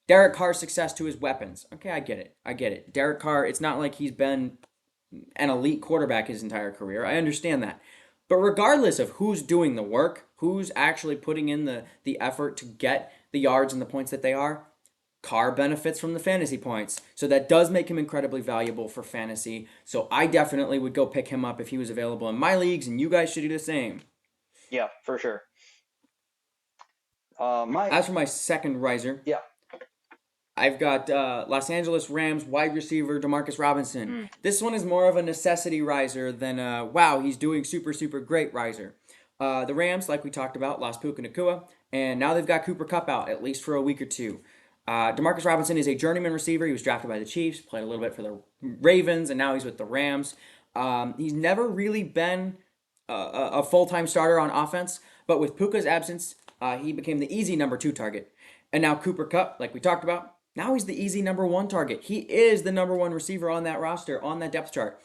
Derek Carr's success to his weapons. Okay, I get it. I get it. Derek Carr, it's not like he's been an elite quarterback his entire career. I understand that. But regardless of who's doing the work, who's actually putting in the effort to get the yards and the points that they are, Carr benefits from the fantasy points. So that does make him incredibly valuable for fantasy. So I definitely would go pick him up if he was available in my leagues, and you guys should do the same. Yeah, for sure. My As for my second riser, Yeah. I've got Los Angeles Rams wide receiver Demarcus Robinson. This one is more of a necessity riser than a wow, he's doing super, super great riser. The Rams, like we talked about, lost Puka Nakua, and now they've got Cooper Kupp out, at least for a week or two. Demarcus Robinson is a journeyman receiver. He was drafted by the Chiefs, played a little bit for the Ravens, and now he's with the Rams. He's never really been a full time starter on offense, but with Puka's absence, he became the easy number two target. And now Cooper Kupp, like we talked about, now he's the easy number one target. He is the number one receiver on that roster, on that depth chart.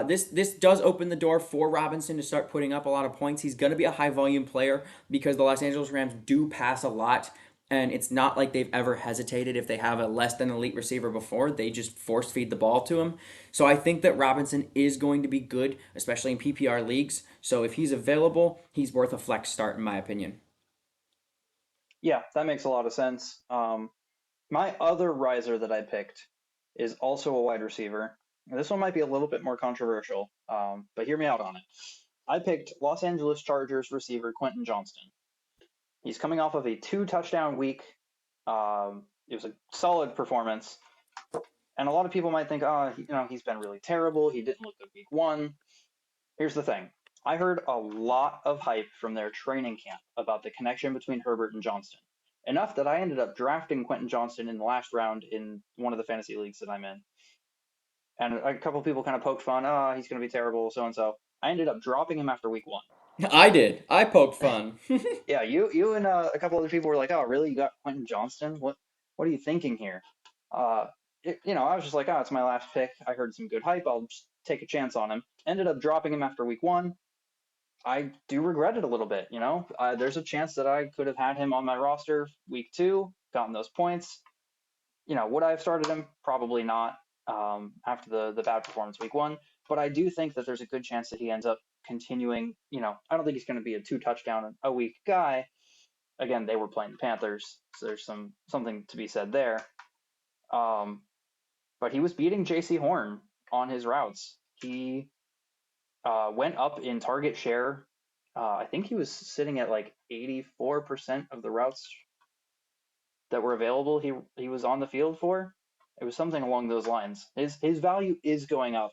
This does open the door for Robinson to start putting up a lot of points. He's going to be a high volume player because the Los Angeles Rams do pass a lot, and it's not like they've ever hesitated if they have a less than elite receiver before. They just force feed the ball to him. So I think that Robinson is going to be good, especially in PPR leagues. So if he's available, he's worth a flex start in my opinion. Yeah, that makes a lot of sense. My other riser that I picked is also a wide receiver. This one might be a little bit more controversial, but hear me out on it. I picked Los Angeles Chargers receiver Quentin Johnston. He's coming off of a 2 touchdown week. It was a solid performance, and a lot of people might think, oh, he's been really terrible. He didn't look good week 1. Here's the thing. I heard a lot of hype from their training camp about the connection between Herbert and Johnston. Enough that I ended up drafting Quentin Johnston in the last round in one of the fantasy leagues that I'm in. And a couple of people kind of poked fun, oh, he's going to be terrible, so and so. I ended up dropping him after week 1. I did. I poked fun. Yeah, you and a couple other people were like, oh, really? You got Quentin Johnston? What are you thinking here? Uh, I was just like, oh, it's my last pick. I heard some good hype. I'll just take a chance on him. Ended up dropping him after week 1. I do regret it a little bit. There's a chance that I could have had him on my roster week 2, gotten those points. Would I have started him? Probably not. After the bad performance week 1, but I do think that there's a good chance that he ends up continuing. I don't think he's going to be a 2 touchdown a week guy. Again, they were playing the Panthers, so there's something to be said there. But he was beating J.C. Horn on his routes. He went up in target share. I think he was sitting at like 84% of the routes that were available. He was on the field for. It was something along those lines. His value is going up,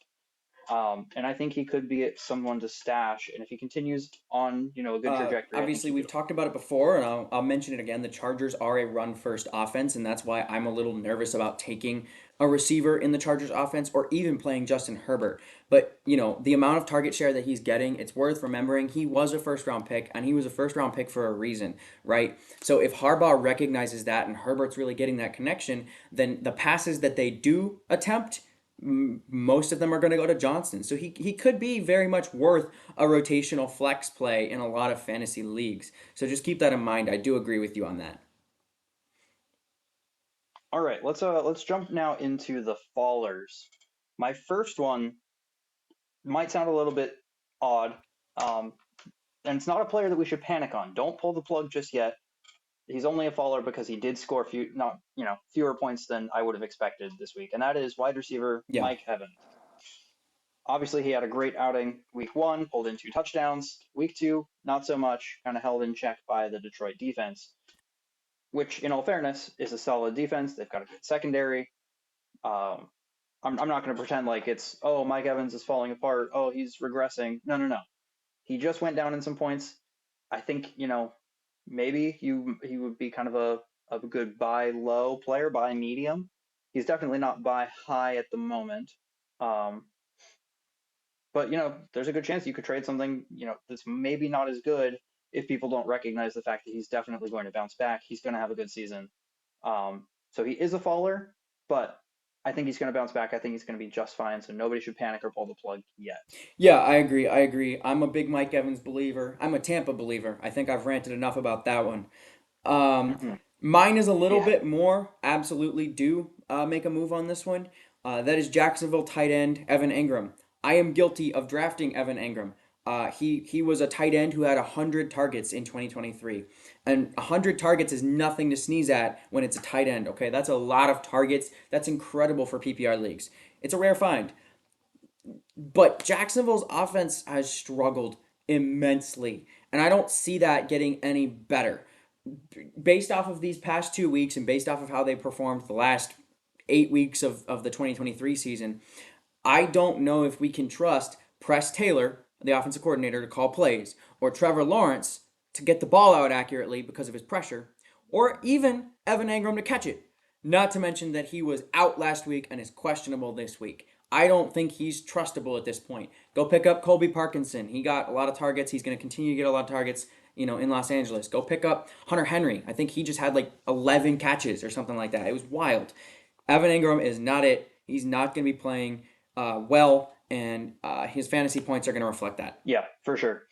and I think he could be someone to stash. And if he continues on, a good trajectory, I think Obviously, he we've could. talked about it before, and I'll mention it again. The Chargers are a run first offense, and that's why I'm a little nervous about taking a receiver in the Chargers offense or even playing Justin Herbert. But, the amount of target share that he's getting, it's worth remembering he was a first round pick, and he was a first round pick for a reason, right? So if Harbaugh recognizes that and Herbert's really getting that connection, then the passes that they do attempt, most of them are going to go to Johnston. So he could be very much worth a rotational flex play in a lot of fantasy leagues. So just keep that in mind. I do agree with you on that. All right, let's jump now into the fallers. My first one might sound a little bit odd, and it's not a player that we should panic on. Don't pull the plug just yet. He's only a faller because he did score fewer points than I would have expected this week, and that is wide receiver Yeah. Mike Evans. Obviously, he had a great outing week 1, pulled in 2 touchdowns. Week 2, not so much, kind of held in check by the Detroit defense, which, in all fairness, is a solid defense. They've got a good secondary. Um, I'm not going to pretend like it's, oh, Mike Evans is falling apart. Oh, he's regressing. No, no, no. He just went down in some points. I think, maybe he would be kind of a good buy low player, buy medium. He's definitely not buy high at the moment. Um, but there's a good chance you could trade something, that's maybe not as good if people don't recognize the fact that he's definitely going to bounce back. He's going to have a good season. So he is a faller, but I think he's going to bounce back. I think he's going to be just fine. So nobody should panic or pull the plug yet. Yeah, I agree. I agree. I'm a big Mike Evans believer. I'm a Tampa believer. I think I've ranted enough about that one. Um, Hmm. Mine is a little Yeah. bit more. Absolutely do make a move on this one. That is Jacksonville tight end Evan Ingram. I am guilty of drafting Evan Ingram. He was a tight end who had 100 targets in 2023, And 100 targets is nothing to sneeze at when it's a tight end, okay? That's a lot of targets. That's incredible for PPR leagues. It's a rare find. But Jacksonville's offense has struggled immensely, and I don't see that getting any better. Based off of these past 2 weeks and based off of how they performed the last 8 weeks of the 2023 season, I don't know if we can trust Press Taylor, the offensive coordinator, to call plays, or Trevor Lawrence to get the ball out accurately because of his pressure, or even Evan Engram to catch it. Not to mention that he was out last week and is questionable this week. I don't think he's trustable at this point. Go pick up Colby Parkinson. He got a lot of targets. He's going to continue to get a lot of targets, in Los Angeles. Go pick up Hunter Henry. I think he just had like 11 catches or something like that. It was wild. Evan Engram is not it. He's not going to be playing well, and his fantasy points are going to reflect that. Yeah, for sure.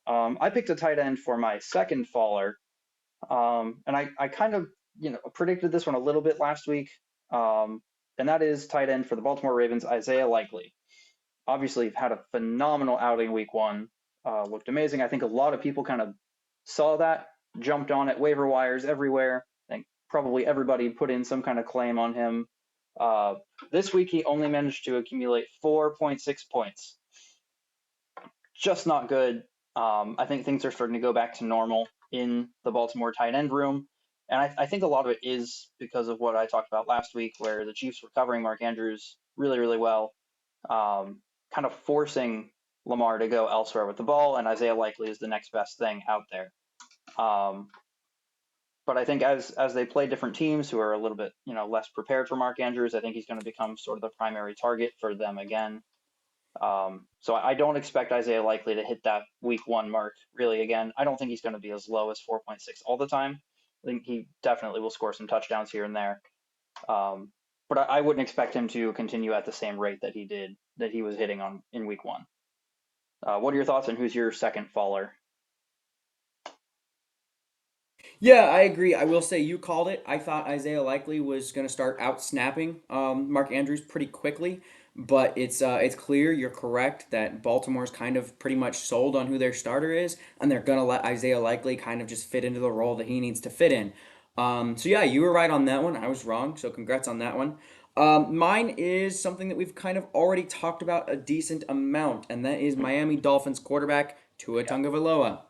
I picked a tight end for my second faller, and I kind of predicted this one a little bit last week, and that is tight end for the Baltimore Ravens, Isaiah Likely. Obviously, had a phenomenal outing week one, looked amazing. I think a lot of people kind of saw that, jumped on it, waiver wires everywhere. I think probably everybody put in some kind of claim on him. This week, he only managed to accumulate 4.6 points. Just not good. I think things are starting to go back to normal in the Baltimore tight end room. And I think a lot of it is because of what I talked about last week, where the Chiefs were covering Mark Andrews really, really well, kind of forcing Lamar to go elsewhere with the ball, and Isaiah Likely is the next best thing out there. But I think as they play different teams who are a little bit less prepared for Mark Andrews, I think he's going to become sort of the primary target for them again. So I don't expect Isaiah Likely to hit that week one mark really again. I don't think he's going to be as low as 4.6 all the time. I think he definitely will score some touchdowns here and there. But I wouldn't expect him to continue at the same rate that he was hitting on in week one. What are your thoughts on who's your second faller? Yeah, I agree. I will say you called it. I thought Isaiah Likely was going to start out snapping Mark Andrews pretty quickly, but it's clear you're correct that Baltimore's kind of pretty much sold on who their starter is, and they're going to let Isaiah Likely kind of just fit into the role that he needs to fit in. So yeah, you were right on that one. I was wrong. So congrats on that one. Mine is something that we've kind of already talked about a decent amount, and that is Miami Dolphins quarterback Tua Yeah. Tagovailoa.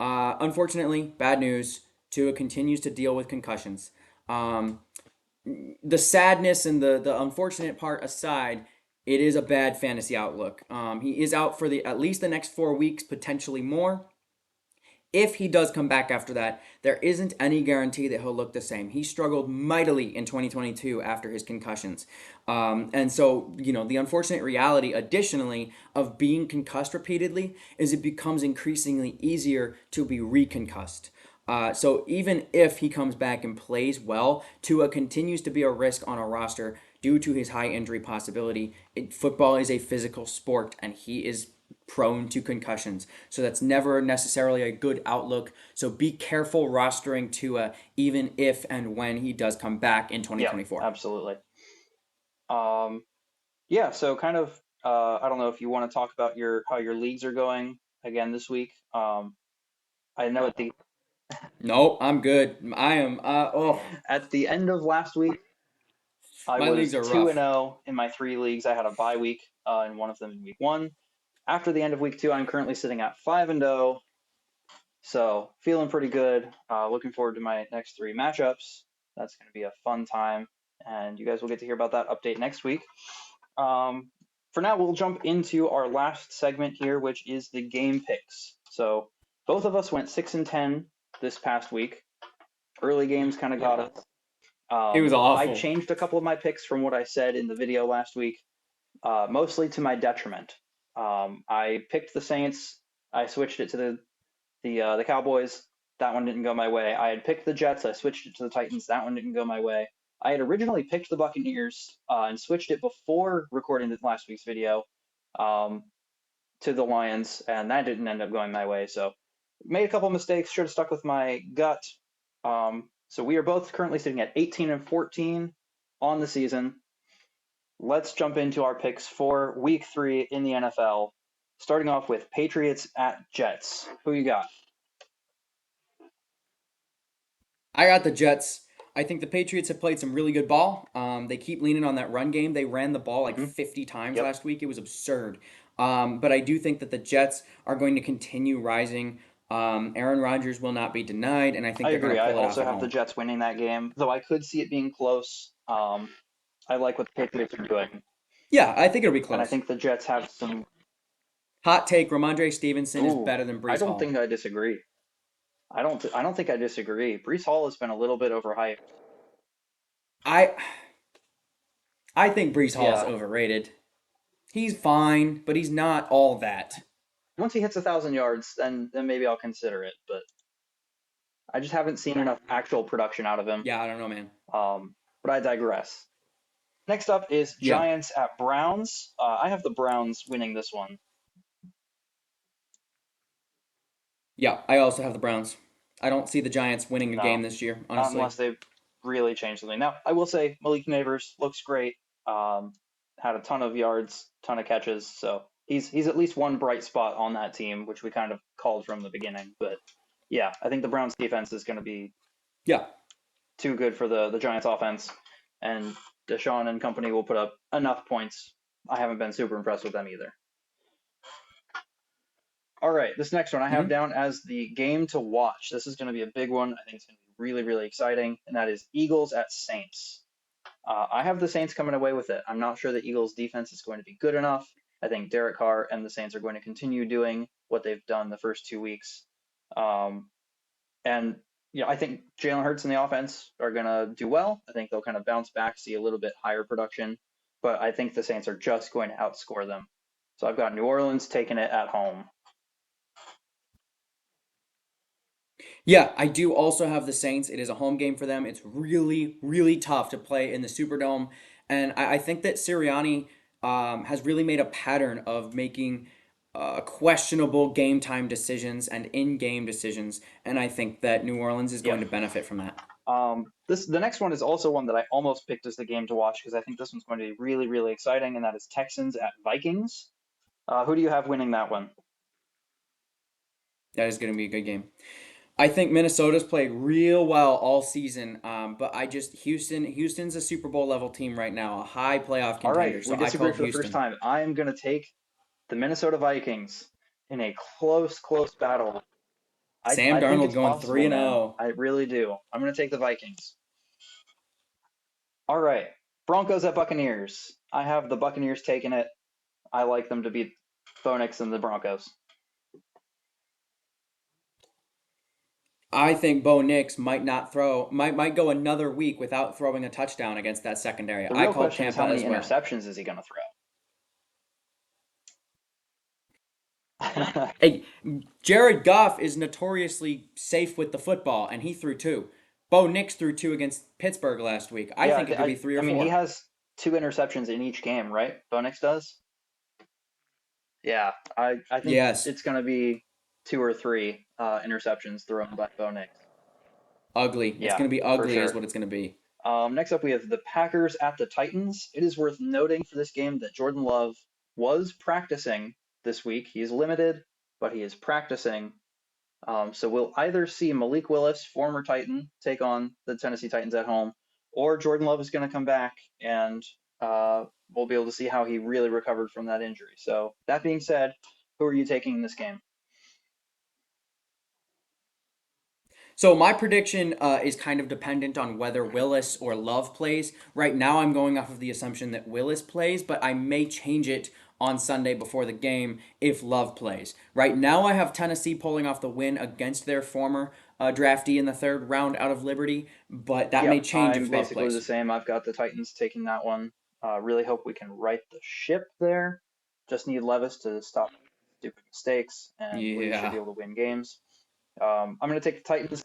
Unfortunately, bad news. Tua continues to deal with concussions. Um, the sadness and the unfortunate part aside, it is a bad fantasy outlook. He is out for the at least the next 4 weeks, potentially more. If he does come back after that, there isn't any guarantee that he'll look the same. He struggled mightily in 2022 after his concussions. And so, the unfortunate reality, additionally, of being concussed repeatedly is it becomes increasingly easier to be reconcussed. So even if he comes back and plays well, Tua continues to be a risk on a roster due to his high injury possibility. Football is a physical sport, and he is prone to concussions. So that's never necessarily a good outlook. So be careful rostering Tua even if and when he does come back in Yeah, 2024. absolutely. Um, yeah, so kind of I don't know if you want to talk about your how your leagues are going again this week. I know No, I'm good. I am. at the end of last week I My leagues was are 2 and rough. 0 in my three leagues. I had a bye week in one of them in week one. After the end of week two, I'm currently sitting at 5 and 0, so feeling pretty good. Looking forward to my next three matchups. That's going to be a fun time, and you guys will get to hear about that update next week. For now, we'll jump into our last segment here, which is the game picks. So both of us went 6 and 10 this past week. Early games kind of got us. It was I awful. changed a couple of my picks from what I said in the video last week, mostly to my detriment. I picked the Saints. I switched it to the Cowboys. That one didn't go my way. I had picked the Jets. I switched it to the Titans. That one didn't go my way. I had originally picked the Buccaneers and switched it before recording last week's video um, to the Lions, and that didn't end up going my way. So made a couple mistakes. Should have stuck with my gut. So we are both currently sitting at 18 and 14 on the season. Let's jump into our picks for week 3 in the NFL. Starting off with Patriots at Jets. Who you got? I got the Jets. I think the Patriots have played some really good ball. They keep leaning on that run game. They ran the ball like Hmm. 50 times Yep, last week. It was absurd. But I do think that the Jets are going to continue rising. Aaron Rodgers will not be denied, and I think I they're going agree. to I pull it off also at have the home. Jets winning that game, though I could see it being close. I like what the Patriots are doing, Yeah, I think it'll be and I close. think the Jets have some. Hot take: Ramondre Stevenson is Ooh, better than I Brees don't Hall. think I disagree. I don't think I disagree. Brees Hall has been a little bit overhyped. I I think Brees Hall is Yeah, overrated. He's fine, but he's not all that. once he hits 1,000 yards, then maybe I'll consider it. But I just haven't seen enough actual production out of him. Yeah, I don't know, man. But I digress. Next up is Yeah, Giants at Browns. I have the Browns winning this one. yeah. I also have the Browns. I don't see the Giants winning a No, game this year, not honestly. unless they really change something. Now, I will say Malik Neighbors looks great. Um, had a ton of yards, ton of catches. So he's at least one bright spot on that team, which we kind of called from the beginning. But yeah, I think the Browns defense is going to be Yeah. too good for the Giants offense, and Deshaun and company will put up enough points. I haven't been super impressed with them either. All right, this next one I have Hmm. down as the game to watch. This is going to be a big one. I think it's going to be really, really exciting, and that is Eagles at Saints. I have the Saints coming away with it. I'm not sure the Eagles' defense is going to be good enough. I think Derek Carr and the Saints are going to continue doing what they've done the first 2 weeks. Um, and I think Jalen Hurts and the offense are going to do well. I think they'll kind of bounce back, see a little bit higher production. But I think the Saints are just going to outscore them. So I've got New Orleans taking it at home. Yeah, I do also have the Saints. It is a home game for them. It's really, really tough to play in the Superdome. And I think that Sirianni has really made a pattern of making questionable game time decisions and in game decisions. And I think that New Orleans is going Yep. to benefit from that. The next one is also one that I almost picked as the game to watch because I think this one's going to be really, really exciting, and that is Texans at Vikings. Who do you have winning that one? That is going to be a good game. I think Minnesota's played real well all season, but Houston's a Super Bowl level team right now, a high playoff All right, contender. we So I disagree called for the first Houston. time. I am going to take the Minnesota Vikings in a close, close battle. Sam I think Darnold it's going possible, 3 and man. 0. I really do. I'm going to take the Vikings. All right, Broncos at Buccaneers. I have the Buccaneers taking it. I like them to beat Bo Nix and the Broncos. I think Bo Nix might go another week without throwing a touchdown against that secondary. The I real called question is how Tampa many as well. interceptions is he going to throw? Hey, Jared Goff is notoriously safe with the football, and he threw two. Bo Nix threw two against Pittsburgh last week. I Yeah, think it could be three I or mean, he four. has two interceptions in each game, right? Bo Nix does. Yeah, I think Yes, it's going to be two or three interceptions thrown by Bo Nix. ugly. It's Yeah, going to be for ugly, is sure. what it's going to be. Next up, we have the Packers at the Titans. It is worth noting for this game that Jordan Love was practicing this week. He is limited, but he is practicing. So we'll either see Malik Willis, former Titan, take on the Tennessee Titans at home, or Jordan Love is going to come back and we'll be able to see how he really recovered from that injury. So that being said, who are you taking in this game? So my prediction is kind of dependent on whether Willis or Love plays. Right now, I'm going off of the assumption that Willis plays, but I may change it on Sunday before the game if Love plays. Right now, I have Tennessee pulling off the win against their former draftee in the third round out of Liberty, but that may Yep, change I'm if Love basically the plays. same. I've got the Titans taking that one. Really hope we can right the ship there. Just need Levis to stop stupid mistakes, and we should be Yeah, able to win games. I'm going to take the Titans.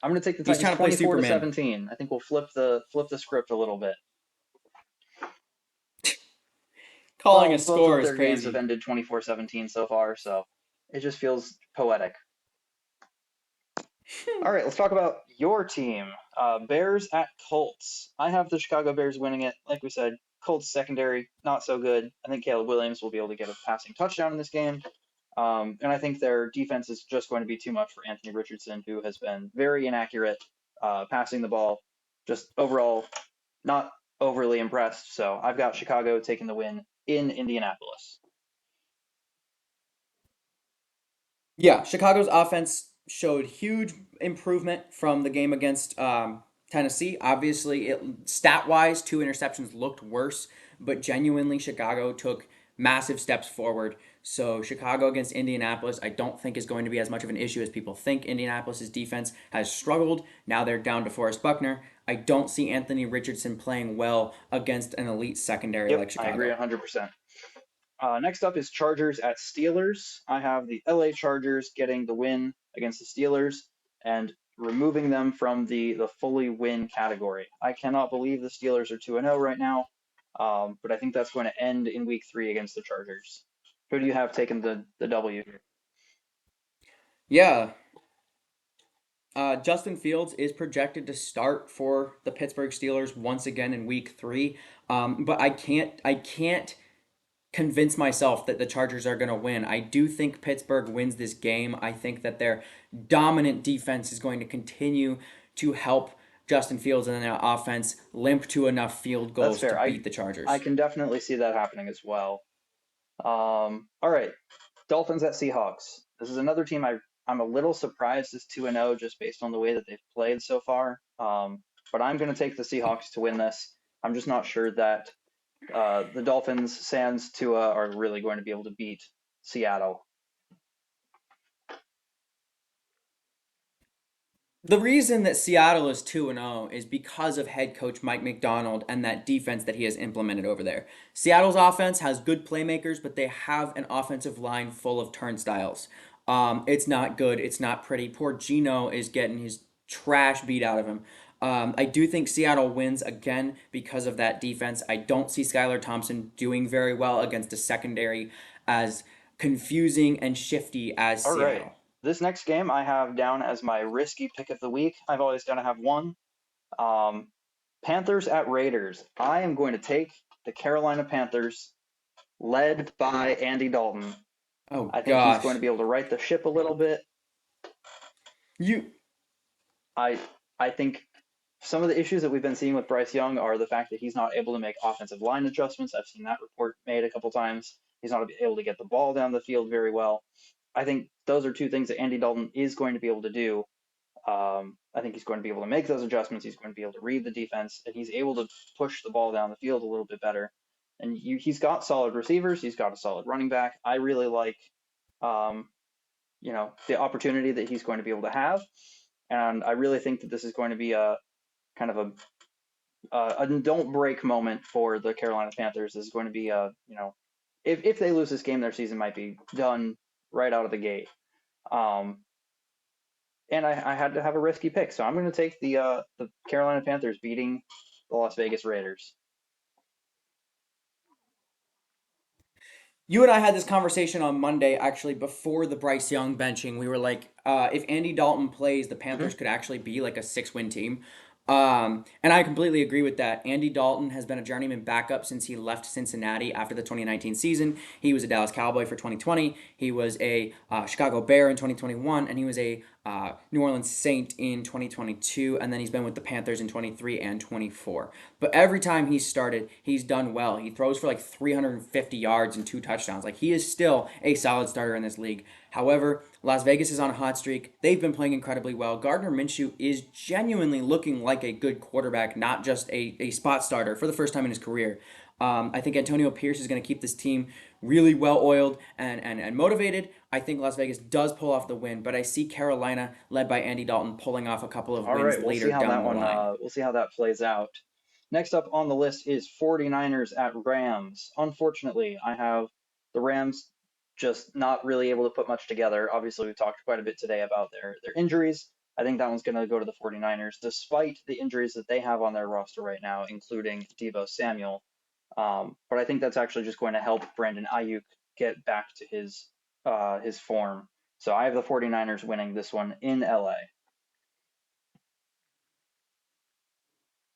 I'm going to take the he's Titans trying to play 24 to Superman, 17. I think we'll flip the script a little bit. calling a Well, both score of is their games have crazy. ended 24-17 so far, so it just feels poetic. All right, let's talk about your team. Bears at Colts. I have the Chicago Bears winning it. Like we said, Colts secondary, not so good. I think Caleb Williams will be able to get a passing touchdown in this game. And I think their defense is just going to be too much for Anthony Richardson, who has been very inaccurate. passing the ball, just overall not overly impressed. So I've got Chicago taking the win in Indianapolis. Yeah, Chicago's offense showed huge improvement from the game against Tennessee. Obviously, it stat wise, two interceptions looked worse, but genuinely, Chicago took massive steps forward. So, Chicago against Indianapolis, I don't think is going to be as much of an issue as people think. Indianapolis's defense has struggled. Now they're down to Forrest Buckner. I don't see Anthony Richardson playing well against an elite secondary Yep, like I agree Chicago. 100%. Next up is Chargers at Steelers. I have the LA Chargers getting the win against the Steelers and removing them from the fully win category. I cannot believe the Steelers are 2-0 right now, but I think that's going to end in week 3 against the Chargers. Who do you have taking the W here? Yeah, Justin Fields is projected to start for the Pittsburgh Steelers once again in Week 3, but I can't convince myself that the Chargers are going to win. I do think Pittsburgh wins this game. I think that their dominant defense is going to continue to help Justin Fields and their offense limp to enough field That's goals to fair. I beat the I Chargers. can definitely see that happening as well. All right, Dolphins at Seahawks. This is another team I'm a little surprised is 2-0 just based on the way that they've played so far. But I'm going to take the Seahawks to win this. I'm just not sure that the Dolphins, sans Tua, are really going to be able to beat Seattle. The reason that Seattle is 2-0 is because of head coach Mike Macdonald and that defense that he has implemented over there. Seattle's offense has good playmakers, but they have an offensive line full of turnstiles. It's not good. It's not pretty. Poor Gino is getting his trash beat out of him. I do think Seattle wins again because of that defense. I don't see Skylar Thompson doing very well against a secondary as confusing and shifty as All right. Seattle. This next game I have down as my risky pick of the week. I've always got to have one. Um, Panthers at Raiders. I am going to take the Carolina Panthers, led by Andy Dalton. Oh I think he's going gosh. to be able to right the ship a little bit. You I I think some of the issues that we've been seeing with Bryce Young are the fact that he's not able to make offensive line adjustments. I've seen that report made a couple times. He's not able to get the ball down the field very well. I think those are two things that Andy Dalton is going to be able to do. I think he's going to be able to make those adjustments. He's going to be able to read the defense, and he's able to push the ball down the field a little bit better. And he's got solid receivers. He's got a solid running back. I really like, um, the opportunity that he's going to be able to have. And I really think that this is going to be a kind of a don't break moment for the Carolina Panthers. This is going to be if they lose this game, their season might be done right out of the gate. Um, and I had to have a risky pick, so I'm going to take the Carolina Panthers beating the Las Vegas Raiders. You and I had this conversation on Monday, actually, before the Bryce Young benching. We were like, if Andy Dalton plays, the Panthers Mm-hmm. could actually be like a 6-win team. And I completely agree with that. Andy Dalton has been a journeyman backup since he left Cincinnati after the 2019 season. He was a Dallas Cowboy for 2020. He was a Chicago Bear in 2021, and he was a New Orleans Saint in 2022, and then he's been with the Panthers in 23 and 24. But every time he's started, he's done well. He throws for like 350 yards and 2 touchdowns. Like he is still a solid starter in this league. However, Las Vegas is on a hot streak. They've been playing incredibly well. Gardner Minshew is genuinely looking like a good quarterback, not just a spot starter for the first time in his career. I think Antonio Pierce is going to keep this team really well oiled and motivated. I think Las Vegas does pull off the win, but I see Carolina, led by Andy Dalton, pulling off a couple of All wins right, we'll see later how down that the one. line. We'll see how that plays out. Next up on the list is 49ers at Rams. Unfortunately, I have the Rams just not really able to put much together. Obviously, we've talked quite a bit today about their injuries. I think that one's going to go to the 49ers, despite the injuries that they have on their roster right now, including Deebo Samuel. But I think that's actually just going to help Brandon Ayuk get back to his form. So I have the 49ers winning this one in LA.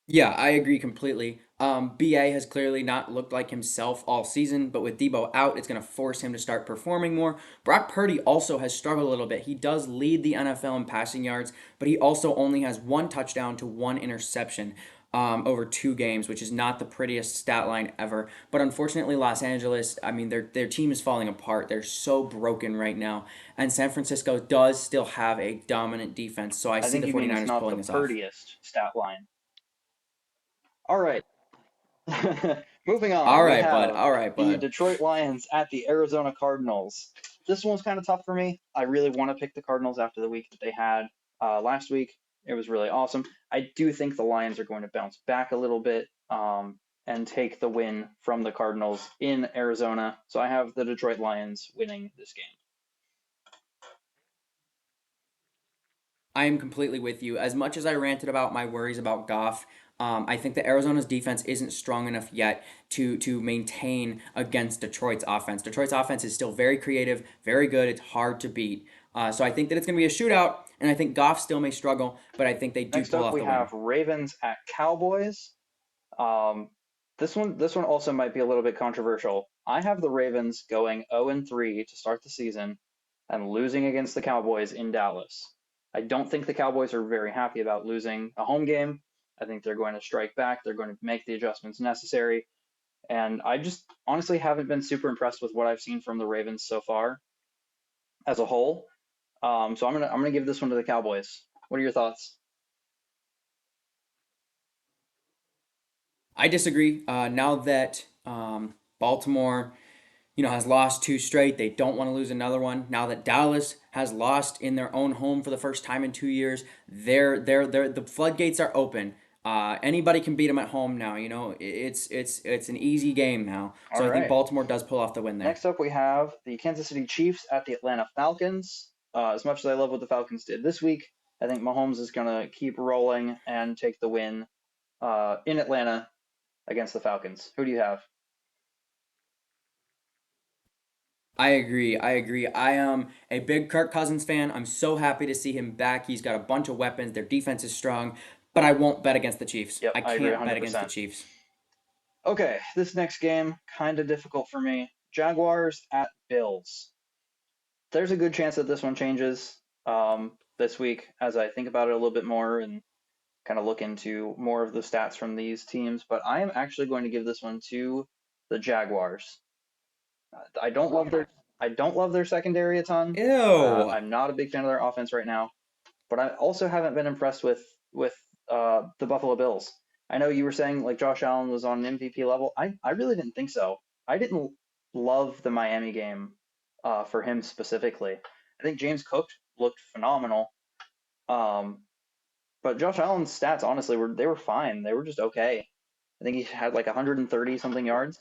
Yeah, I agree completely. BA has clearly not looked like himself all season, but with Debo out, it's going to force him to start performing more. Brock Purdy also has struggled a little bit. He does lead the NFL in passing yards, but he also only has one touchdown to one interception over 2 games, which is not the prettiest stat line ever. But unfortunately, Los Angeles, I mean, their team is falling apart. They're so broken right now. And San Francisco does still have a dominant defense, so I I see think the you mean it's 49ers not pulling the this off. prettiest stat line. All right. Moving on, All we right, bud. have All right, the bud. Detroit Lions at the Arizona Cardinals. This one's kind of tough for me. I really want to pick the Cardinals after the week that they had last week. It was really awesome. I do think the Lions are going to bounce back a little bit and take the win from the Cardinals in Arizona. So I have the Detroit Lions winning this game. I am completely with you. As much as I ranted about my worries about Goff, I think that Arizona's defense isn't strong enough yet to maintain against Detroit's offense. Detroit's offense is still very creative, very good. It's hard to beat. So I think that it's going to be a shootout, and I think Goff still may struggle, but I think they do Next pull up, off we the win. have Ravens at Cowboys. Um, this one also might be a little bit controversial. I have the Ravens going 0-3 to start the season and losing against the Cowboys in Dallas. I don't think the Cowboys are very happy about losing a home game. I think they're going to strike back. They're going to make the adjustments necessary. And I just honestly haven't been super impressed with what I've seen from the Ravens so far as a whole. So I'm gonna give this one to the Cowboys. What are your thoughts? I disagree. Now that Baltimore has lost 2 straight. They don't want to lose another one. Now that Dallas has lost in their own home for the first time in 2 years, the floodgates are open. Anybody can beat them at home now. It's an easy game now. All So I think right. Baltimore does pull off the win there. Next up, we have the Kansas City Chiefs at the Atlanta Falcons. As much as I love what the Falcons did this week, I think Mahomes is going to keep rolling and take the win in Atlanta against the Falcons. Who do you have? I agree. I agree. I am a big Kirk Cousins fan. I'm so happy to see him back. He's got a bunch of weapons. Their defense is strong, but I won't bet against the Chiefs. Yep, I I agree can't bet against the 100%. Chiefs. Okay, this next game, kind of difficult for me. Jaguars at Bills. There's a good chance that this one changes this week as I think about it a little bit more and kind of look into more of the stats from these teams, but I am actually going to give this one to the Jaguars. I don't love their I don't love their secondary a ton. Ew. I'm not a big fan of their offense right now, but I also haven't been impressed with the Buffalo Bills. I know you were saying like Josh Allen was on an MVP level. I really didn't think so. I didn't love the Miami game for him specifically. I think James Cook looked phenomenal. Um, but Josh Allen's stats honestly were fine. They were just okay. I think he had like 130 something yards.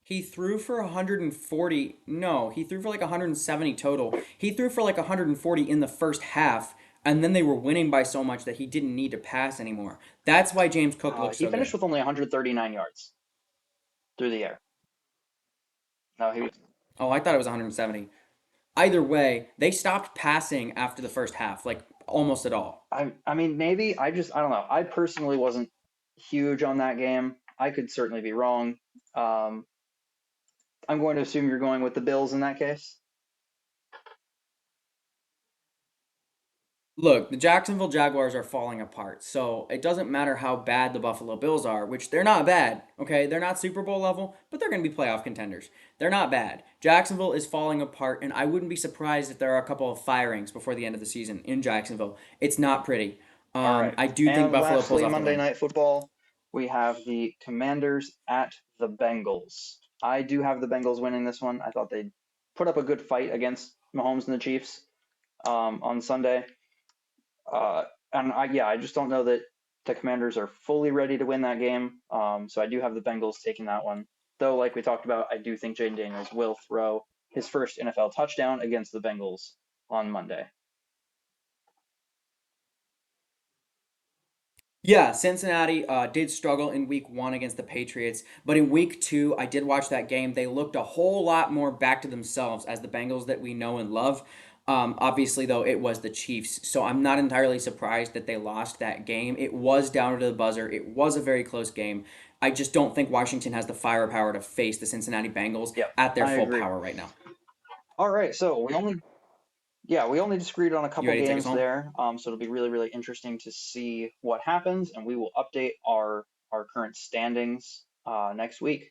He threw for 140. No, he threw for like 170 total. He threw for like 140 in the first half, and then they were winning by so much that he didn't need to pass anymore. That's why James Cook looks He so finished good. with only 139 yards through the air. No, he was. Oh, I thought it was 170. Either way, they stopped passing after the first half, like almost at all. I mean, maybe I don't know. I personally wasn't huge on that game. I could certainly be wrong. Um, I'm going to assume you're going with the Bills in that case. Look, the Jacksonville Jaguars are falling apart, so it doesn't matter how bad the Buffalo Bills are, which they're not bad, okay? They're not Super Bowl level, but they're going to be playoff contenders. They're not bad. Jacksonville is falling apart, and I wouldn't be surprised if there are a couple of firings before the end of the season in Jacksonville. It's not pretty. All right. I do think And Buffalo pulls lastly, off the Monday win. Night Football, we have the Commanders at the Bengals. I do have the Bengals winning this one. I thought they'd put up a good fight against Mahomes and the Chiefs on Sunday. Uh, and yeah, I just don't know that the Commanders are fully ready to win that game. So I do have the Bengals taking that one. Though, like we talked about, I do think Jaden Daniels will throw his first NFL touchdown against the Bengals on Monday. Yeah, Cincinnati did struggle in week one against the Patriots, but in week two, I did watch that game. They looked a whole lot more back to themselves as the Bengals that we know and love. Obviously, though, it was the Chiefs, so I'm not entirely surprised that they lost that game. It was down to the buzzer. It was a very close game. I just don't think Washington has the firepower to face the Cincinnati Bengals Yep, at their I full agree. power right now. All right, so we only disagreed on a You couple ready to take us games home? there. So it'll be really, really interesting to see what happens, and we will update our current standings next week.